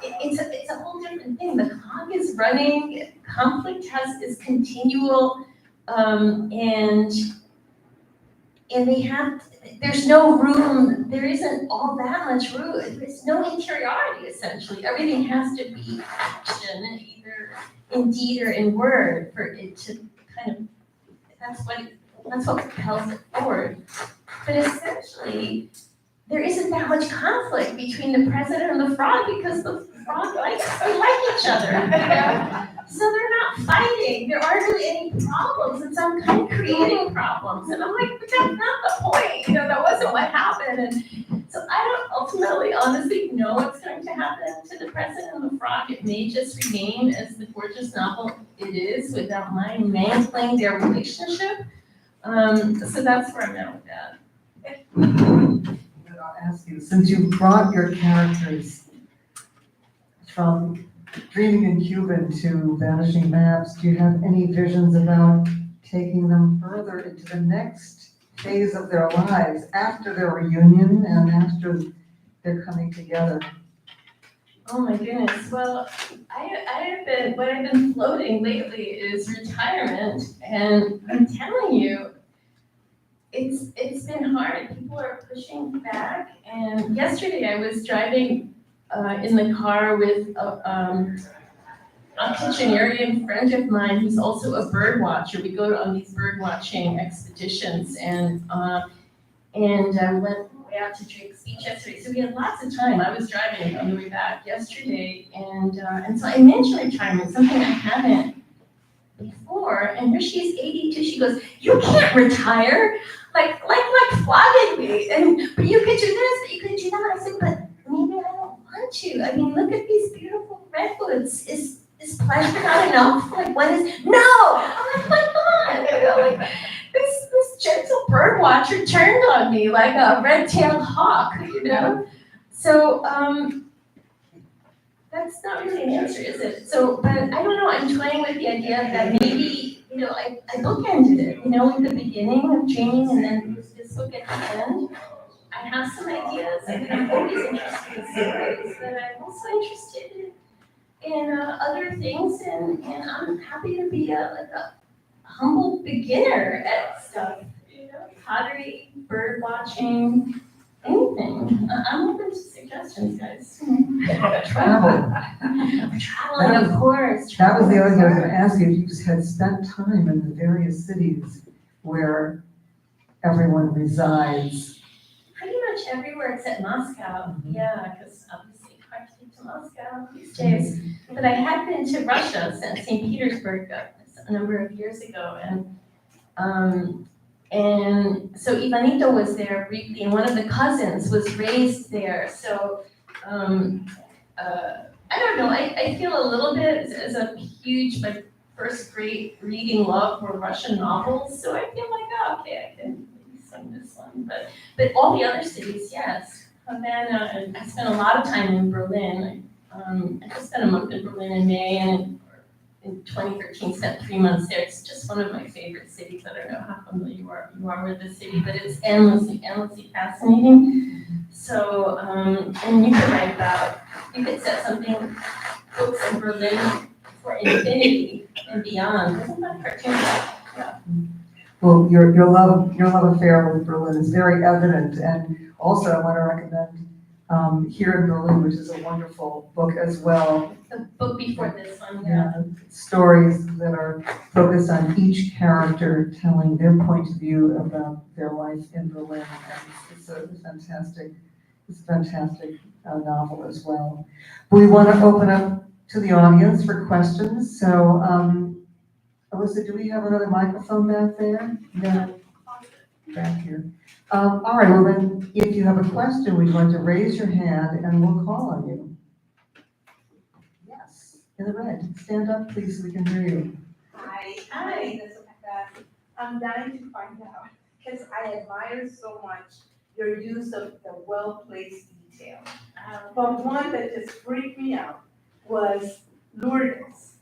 it's a whole different thing. The clock is running, conflict is continual, and there's no room, there isn't all that much room, there's no interiority essentially. Everything has to be action, either in deed or in word, for it to kind of, that's what propels it forward. But essentially, there isn't that much conflict between the president and the frog because the frog they like each other. You know? So they're not fighting. There aren't really any problems. And so I'm kind of creating problems. And I'm like, but that's not the point. You know, that wasn't what happened. And so I don't ultimately, honestly know what's going to happen to the president and the frog. It may just remain as the gorgeous novel it is without my mantling their relationship. So that's where I'm at with that. I'll ask you, since you brought your characters from Dreaming in Cuban to Vanishing Maps, do you have any visions about taking them further into the next phase of their lives after their reunion and after they're coming together? Oh my goodness. Well, what I've been floating lately is retirement, and I'm telling you, it's been hard. People are pushing back, and yesterday I was driving in the car with a Kitchenerian friend of mine who's also a bird watcher. We go on these bird watching expeditions, and went way out to Drake's Beach yesterday. So we had lots of time. I was driving on the way back yesterday, and so I mentioned retirement, something I haven't before. And here she is, 82. She goes, "You can't retire, like flogging me. But you could do this, but you could do that." I said, "But maybe I don't want to. I mean, look at these beautiful redwoods. Is pleasure not enough? Like, what is? No!" I'm like, "My God!" You know, like this gentle bird watcher turned on me like a red-tailed hawk. You know, so that's not really an answer, is it? So, but I don't know. I'm toying with the idea that maybe, you know, I bookended it. You know, in the beginning of Dreaming, and then this book at the end. I have some ideas. I mean, I'm always interested in stories, but I'm also interested in other things, and I'm happy to be a humble beginner at stuff. You know, pottery, bird watching, anything. I'm open to suggestions, guys. Travel. Traveling, of course. That was the other thing I was going to ask you. If you had spent time in the various cities where everyone resides. Pretty much everywhere except Moscow. Yeah, because obviously hard to get to Moscow these days. But I had been to Russia since St. Petersburg a number of years ago, and so Ivanito was there briefly, and one of the cousins was raised there. So I don't know. I feel a little bit as a huge first grade reading love for Russian novels. So I feel like, oh, okay, I can sing this one. But all the other cities, yes. Havana, and I spent a lot of time in Berlin. I just spent a month in Berlin in May, and in 2013 spent 3 months there. It's just one of my favorite cities. I don't know how familiar you are with the city, but it's endlessly fascinating. So, and you could set something, books in Berlin for infinity and beyond. Isn't that a cartoon? Yeah. Well, your love affair with Berlin is very evident, and also I want to recommend here in Berlin, which is a wonderful book as well. The book before this one, yeah. Stories that are focused on each character telling their point of view about their life in Berlin. And it's a fantastic novel as well. We want to open up to the audience for questions. So, Alyssa, do we have another microphone back there? No, back here. All right, well then, if you have a question, would you like to raise your hand and we'll call on you? Yes, in the red. Stand up, please, so we can hear you. Hi, my name is Rebecca. I'm dying to find out, because I admire so much your use of the well-placed detail. But one that just freaked me out was Lourdes.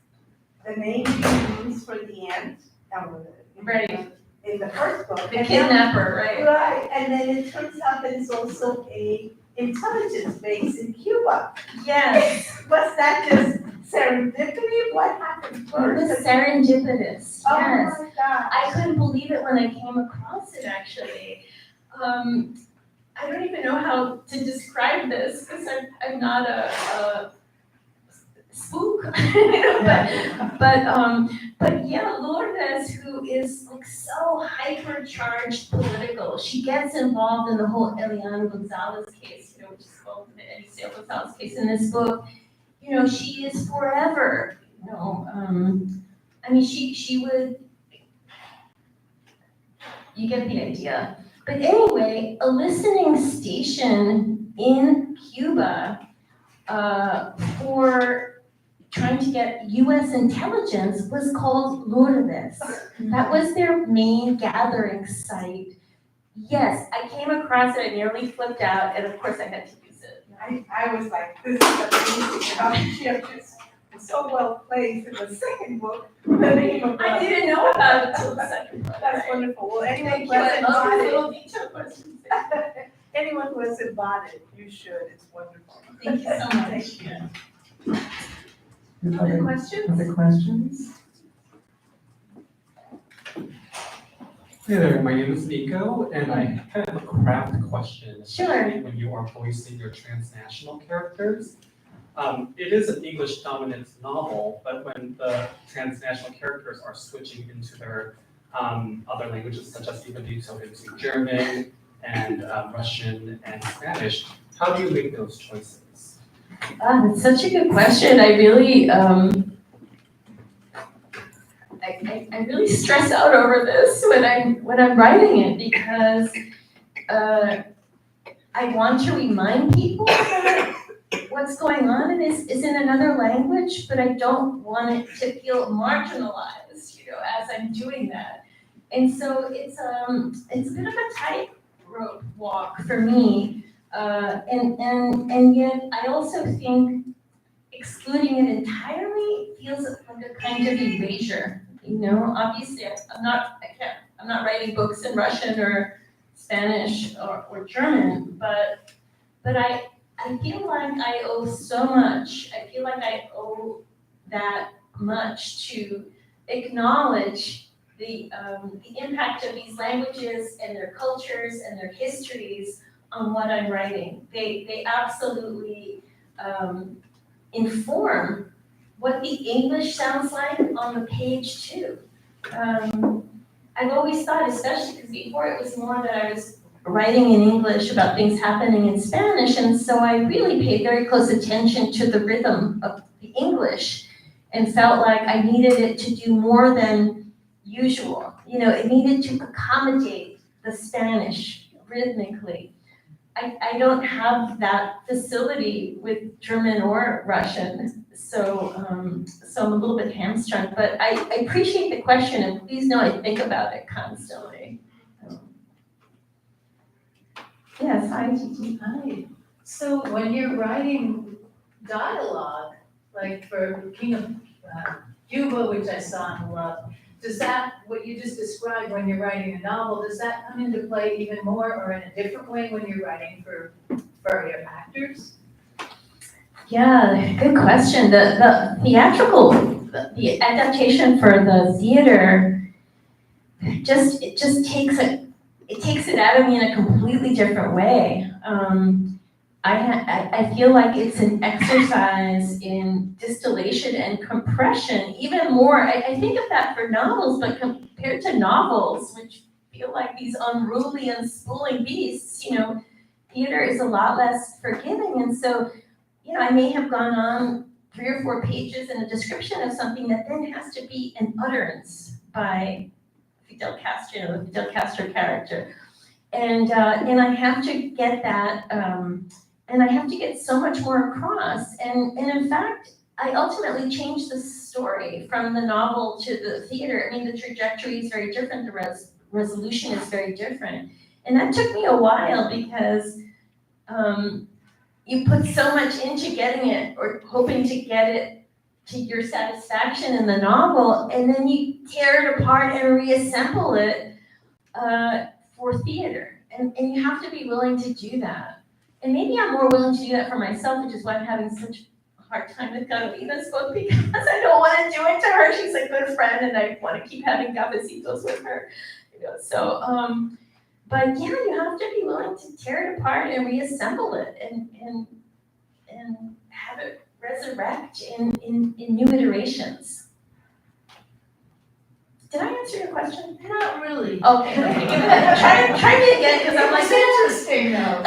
The name you use for the ant, Right. in the first book. The kidnapper, right? Right, and then it turns out that it's also a intelligence base in Cuba. Yes, Was that just serendipity? What happened it first? was serendipitous, Oh yes. my God. I couldn't believe it when I came across it, actually. I don't even know how to describe this, because I'm not a spook, but yeah, Lourdes, who is like so hypercharged political, she gets involved in the whole Eliana Gonzalez case, which is called the Eliseo Gonzalez case in this book. She is forever, I mean, she would, you get the idea. But anyway, a listening station in Cuba for trying to get US intelligence was called Lourdes. That was their main gathering site. Yes, I came across it, I nearly flipped out, and of course I had to use it. I was like, this is amazing, how she just so well placed in the second book. The name of I the- didn't know about it till the second book. That's wonderful. Well, anyone Thank who you, I hasn't love bought your it, little detail questions. anyone who hasn't bought it, you should, it's wonderful. Thank you so much. Thank you. Other questions? Other questions? Hey there, my name is Nico, and I have a craft question. Sure. Especially when you are voicing your transnational characters. It is an English dominant novel, but when the transnational characters are switching into their other languages, such as Ivanito into German and Russian and Spanish, how do you make those choices? That's such a good question. I really, I really stress out over this when I'm writing it, because I want to remind people that what's going on is in another language, but I don't want it to feel marginalized, as I'm doing that. And so it's a bit of a tightrope walk for me. And yet I also think excluding it entirely feels like a kind of erasure. Obviously I'm not writing books in Russian or Spanish or German, but I feel like I owe so much. I feel like I owe that much to acknowledge the impact of these languages and their cultures and their histories on what I'm writing. They absolutely inform what the English sounds like on the page too. I've always thought, especially because before it was more that I was writing in English about things happening in Spanish, and so I really paid very close attention to the rhythm of the English and felt like I needed it to do more than usual. It needed to accommodate the Spanish rhythmically. I don't have that facility with German or Russian, so I'm a little bit hamstrung, but I appreciate the question, and please know I think about it constantly. Yes, hi, Gigi. Hi. So when you're writing dialogue, like for King of Cuba, which I saw and loved, does that, what you just described when you're writing a novel, does that come into play even more or in a different way when you're writing for your actors? Yeah, good question. The theatrical, the adaptation for the theater, it just takes it out of me in a completely different way. I feel like it's an exercise in distillation and compression, even more. I think of that for novels, but compared to novels, which feel like these unruly and spooling beasts, theater is a lot less forgiving. And so, I may have gone on 3 or 4 pages in a description of something that then has to be an utterance by Fidel Castro, the Fidel Castro character. And I have to get that, and I have to get so much more across. And in fact, I ultimately changed the story from the novel to the theater. I mean, the trajectory is very different, the resolution is very different. And that took me a while because you put so much into getting it or hoping to get it to your satisfaction in the novel, and then you tear it apart and reassemble it for theater. And you have to be willing to do that. And maybe I'm more willing to do that for myself, which is why I'm having such a hard time with Carolina's book, because I don't want to do it to her. She's a good friend and I want to keep having cafecitos with her. So, but yeah, you have to be willing to tear it apart and reassemble it and have it resurrect in new iterations. Did I answer your question? Not really. Okay. Try me again, because I'm like, It's interesting though.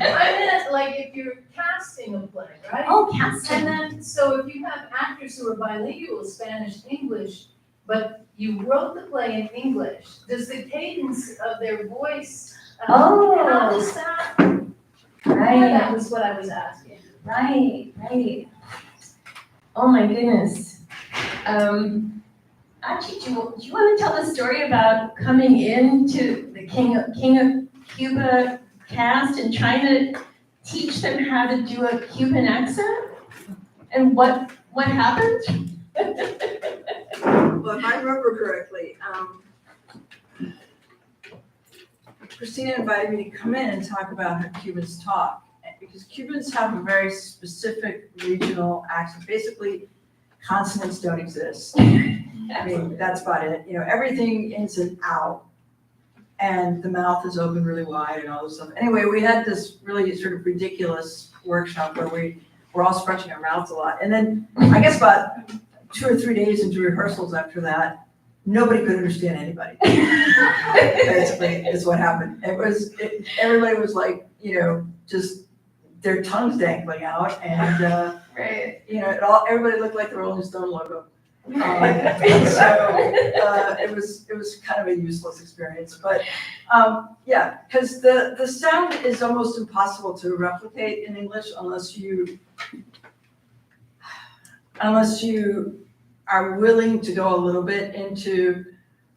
I meant like if you're casting a play, right? oh, casting. And then, so if you have actors who are bilingual, Spanish, English, but you wrote the play in English, does the cadence of their voice, how does that? Right. That was what I was asking. Right. Oh my goodness. Actually, do you want to tell the story about coming into the King of Cuba cast and trying to teach them how to do a Cuban accent? And what happened? Well, if I remember correctly, Cristina invited me to come in and talk about how Cubans talk, because Cubans have a very specific regional accent. Basically, consonants don't exist. I mean, that's about it. Everything ends in out, and the mouth is open really wide and all this stuff. Anyway, we had this really sort of ridiculous workshop where we were all stretching our mouths a lot. And then I guess about 2 or 3 days into rehearsals after that, nobody could understand anybody. Basically, is what happened. Everybody was like, just their tongues dangling out, and Right. everybody looked like the Rolling Stone logo. So it was kind of a useless experience, but yeah, because the sound is almost impossible to replicate in English unless you are willing to go a little bit into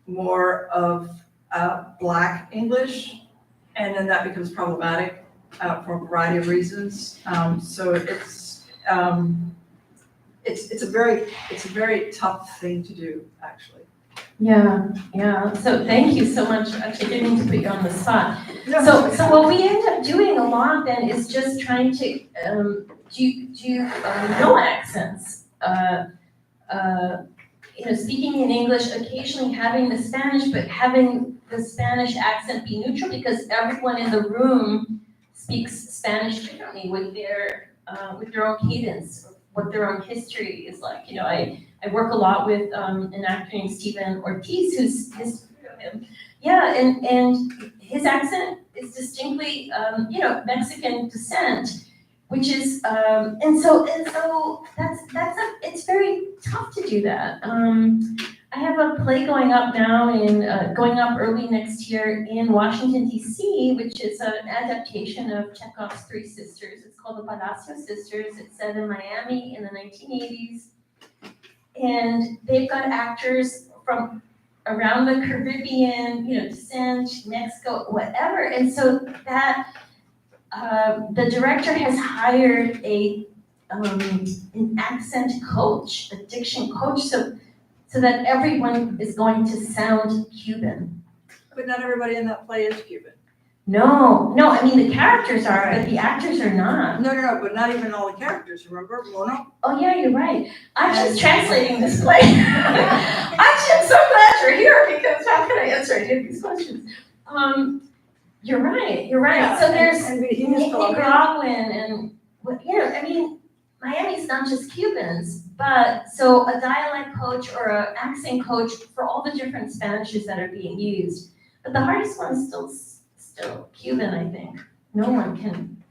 more of Black English, and then that becomes problematic for a variety of reasons. So it's a very tough thing to do, actually. Yeah. So thank you so much. Actually, I didn't mean to put you on the spot. So what we end up doing a lot then is just trying to do no accents. Speaking in English, occasionally having the Spanish, but having the Spanish accent be neutral, because everyone in the room speaks Spanish differently with their own cadence, what their own history is like. I work a lot with an actor named Steven Ortiz, who's him. Yeah, and his accent is distinctly Mexican descent, which is and so it's very tough to do that. I have a play going up now going up early next year in Washington, D.C., which is an adaptation of Chekhov's Three Sisters. It's called the Palacio Sisters. It's set in Miami in the 1980s. And they've got actors from around the Caribbean, descent, Mexico, whatever. And so that the director has hired an accent coach, a diction coach, so that everyone is going to sound Cuban. But not everybody in that play is Cuban. No, I mean, the characters are, but the actors are not. No, but not even all the characters, remember? Mono? Oh, yeah, you're right. I'm just translating this play. Actually, I'm so glad you're here, because how can I answer any of these questions? You're right. So there's And he just called him. Nicaraguan and, I mean, Miami's not just Cubans, but so a dialect coach or an accent coach for all the different Spanishes that are being used. But the hardest one is still Cuban, I think. No one can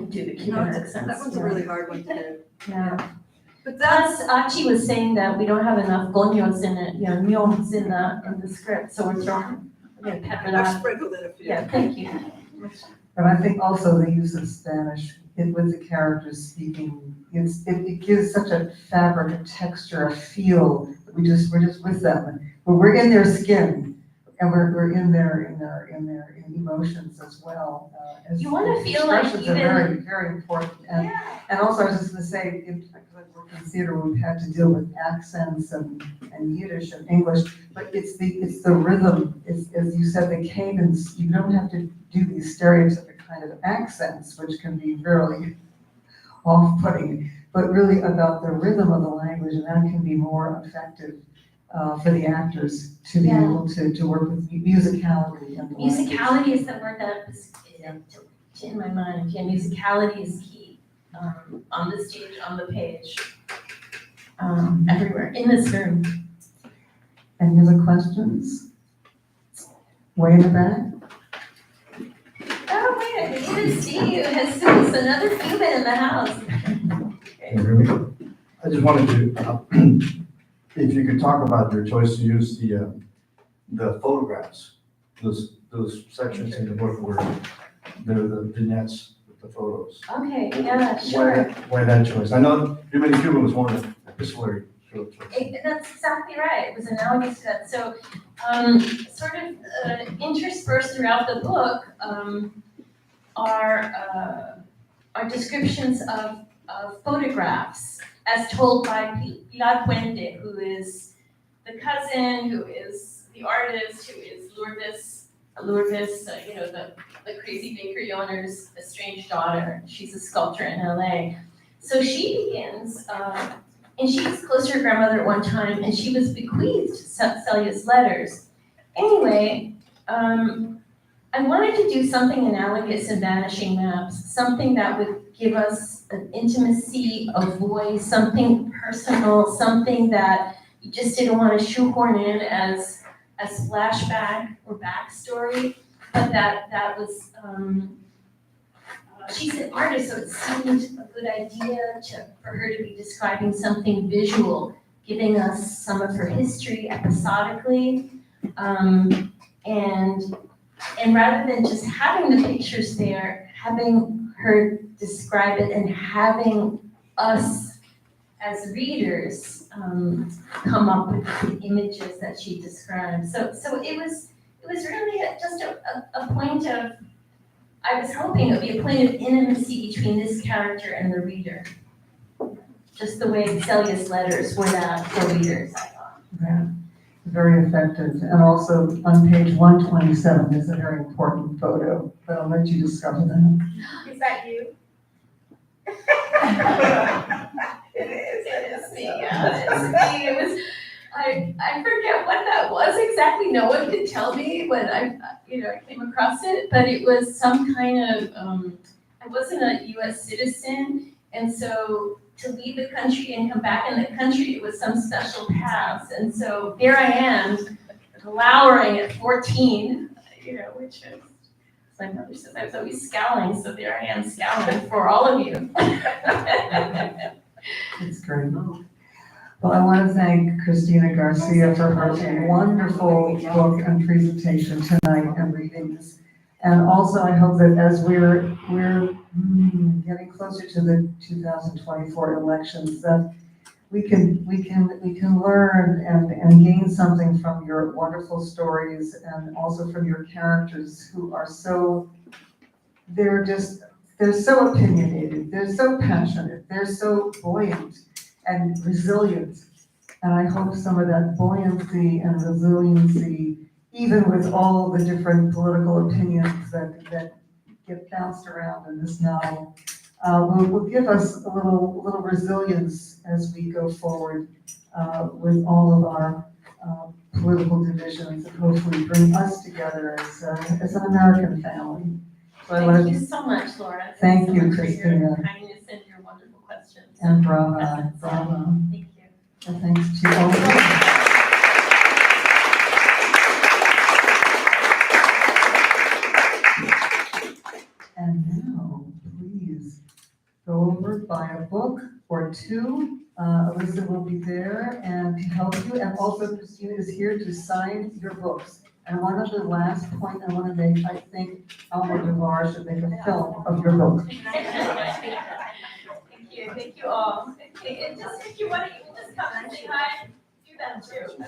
do the Cuban accents. That one's a yeah. really hard one to do. Yeah. But that's, Plus, Archie was saying that we don't have enough gonyos in it, nyons in the script, so we're gonna pep it I've up. sprinkled in a few. Yeah, thank you. But I think also the use of Spanish with the characters speaking, it gives such a fabric, a texture, a feel. We're just with them. But we're in their skin, and we're in their emotions as well. As You wanna feel like expressions are even- very, very important. And also, I was just gonna say, because I work in theater, we've had to deal with accents and Yiddish and English, but it's the rhythm, as you said, the cadence. You don't have to do these stereotypic kind of accents, which can be really off-putting, but really about the rhythm of the language, and that can be more effective for the actors to be Yeah. able to work with musicality and the language. Musicality is the word that was in my mind. Yeah, musicality is key on the stage, on the page, everywhere, in this room. Any other questions? Way in the back? Oh, wait, I didn't even see you. Jesus, another Cuban in the house. Can you hear me? I just wanted to, if you could talk about your choice to use the photographs, those sections in the book where they're the vignettes with the photos. Okay, yeah, sure. Why that choice? I know Ivanito Cuban was more of an epistolary choice. That's exactly right. It was analogous to that. So, sort of interspersed throughout the book are descriptions of photographs as told by Pilar Puente, who is the cousin, who is the artist, who is Lourdes, the crazy bakery owner's estranged daughter. She's a sculptor in LA. So she begins, and she was close to her grandmother at one time, and she was bequeathed Celia's letters. Anyway, I wanted to do something analogous in Vanishing Maps, something that would give us an intimacy of voice, something personal, something that you just didn't want to shoehorn in as flashback or backstory, but that was, she's an artist, so it seemed a good idea for her to be describing something visual, giving us some of her history episodically, and rather than just having the pictures there, having her describe it and having us as readers come up with the images that she described. So it was really just a point of, I was hoping it would be a point of intimacy between this character and the reader. Just the way Celia's letters were that for readers, I thought. Yeah, very effective. And also on page 127 is a very important photo, but I'll let you discover that. Is that you? It is. It's me, yeah, it's me. It was, I forget what that was exactly. No one could tell me when I came across it, but it was some kind of, I wasn't a US citizen, and so to leave the country and come back in the country, it was some special paths. And so here I am, glowering at 14, which is, my mother says I was always scowling, so there I am scowling for all of you. It's great. Well, I want to thank Cristina Garcia for her wonderful book and presentation tonight and readings. And also, I hope that as we're getting closer to the 2024 elections, that we can learn and gain something from your wonderful stories and also from your characters who are they're so opinionated, they're so passionate, they're so buoyant and resilient. And I hope some of that buoyancy and resiliency, even with all the different political opinions that get bounced around in this novel, will give us a little resilience as we go forward with all of our political divisions and hopefully bring us together as an American family. So I want Thank to you so much, Laura. Thank so you, much for Christina. your kindness and your wonderful questions. and brava. Thank you. And thanks to all of you. And now, please go over, buy a book or two. Alyssa will be there and to help you. And also Christina is here to sign your books. And one of the last point I want to make, I think Almodovar should make a film of your book. Thank you all. And just if you want to even just come and say hi, do that too.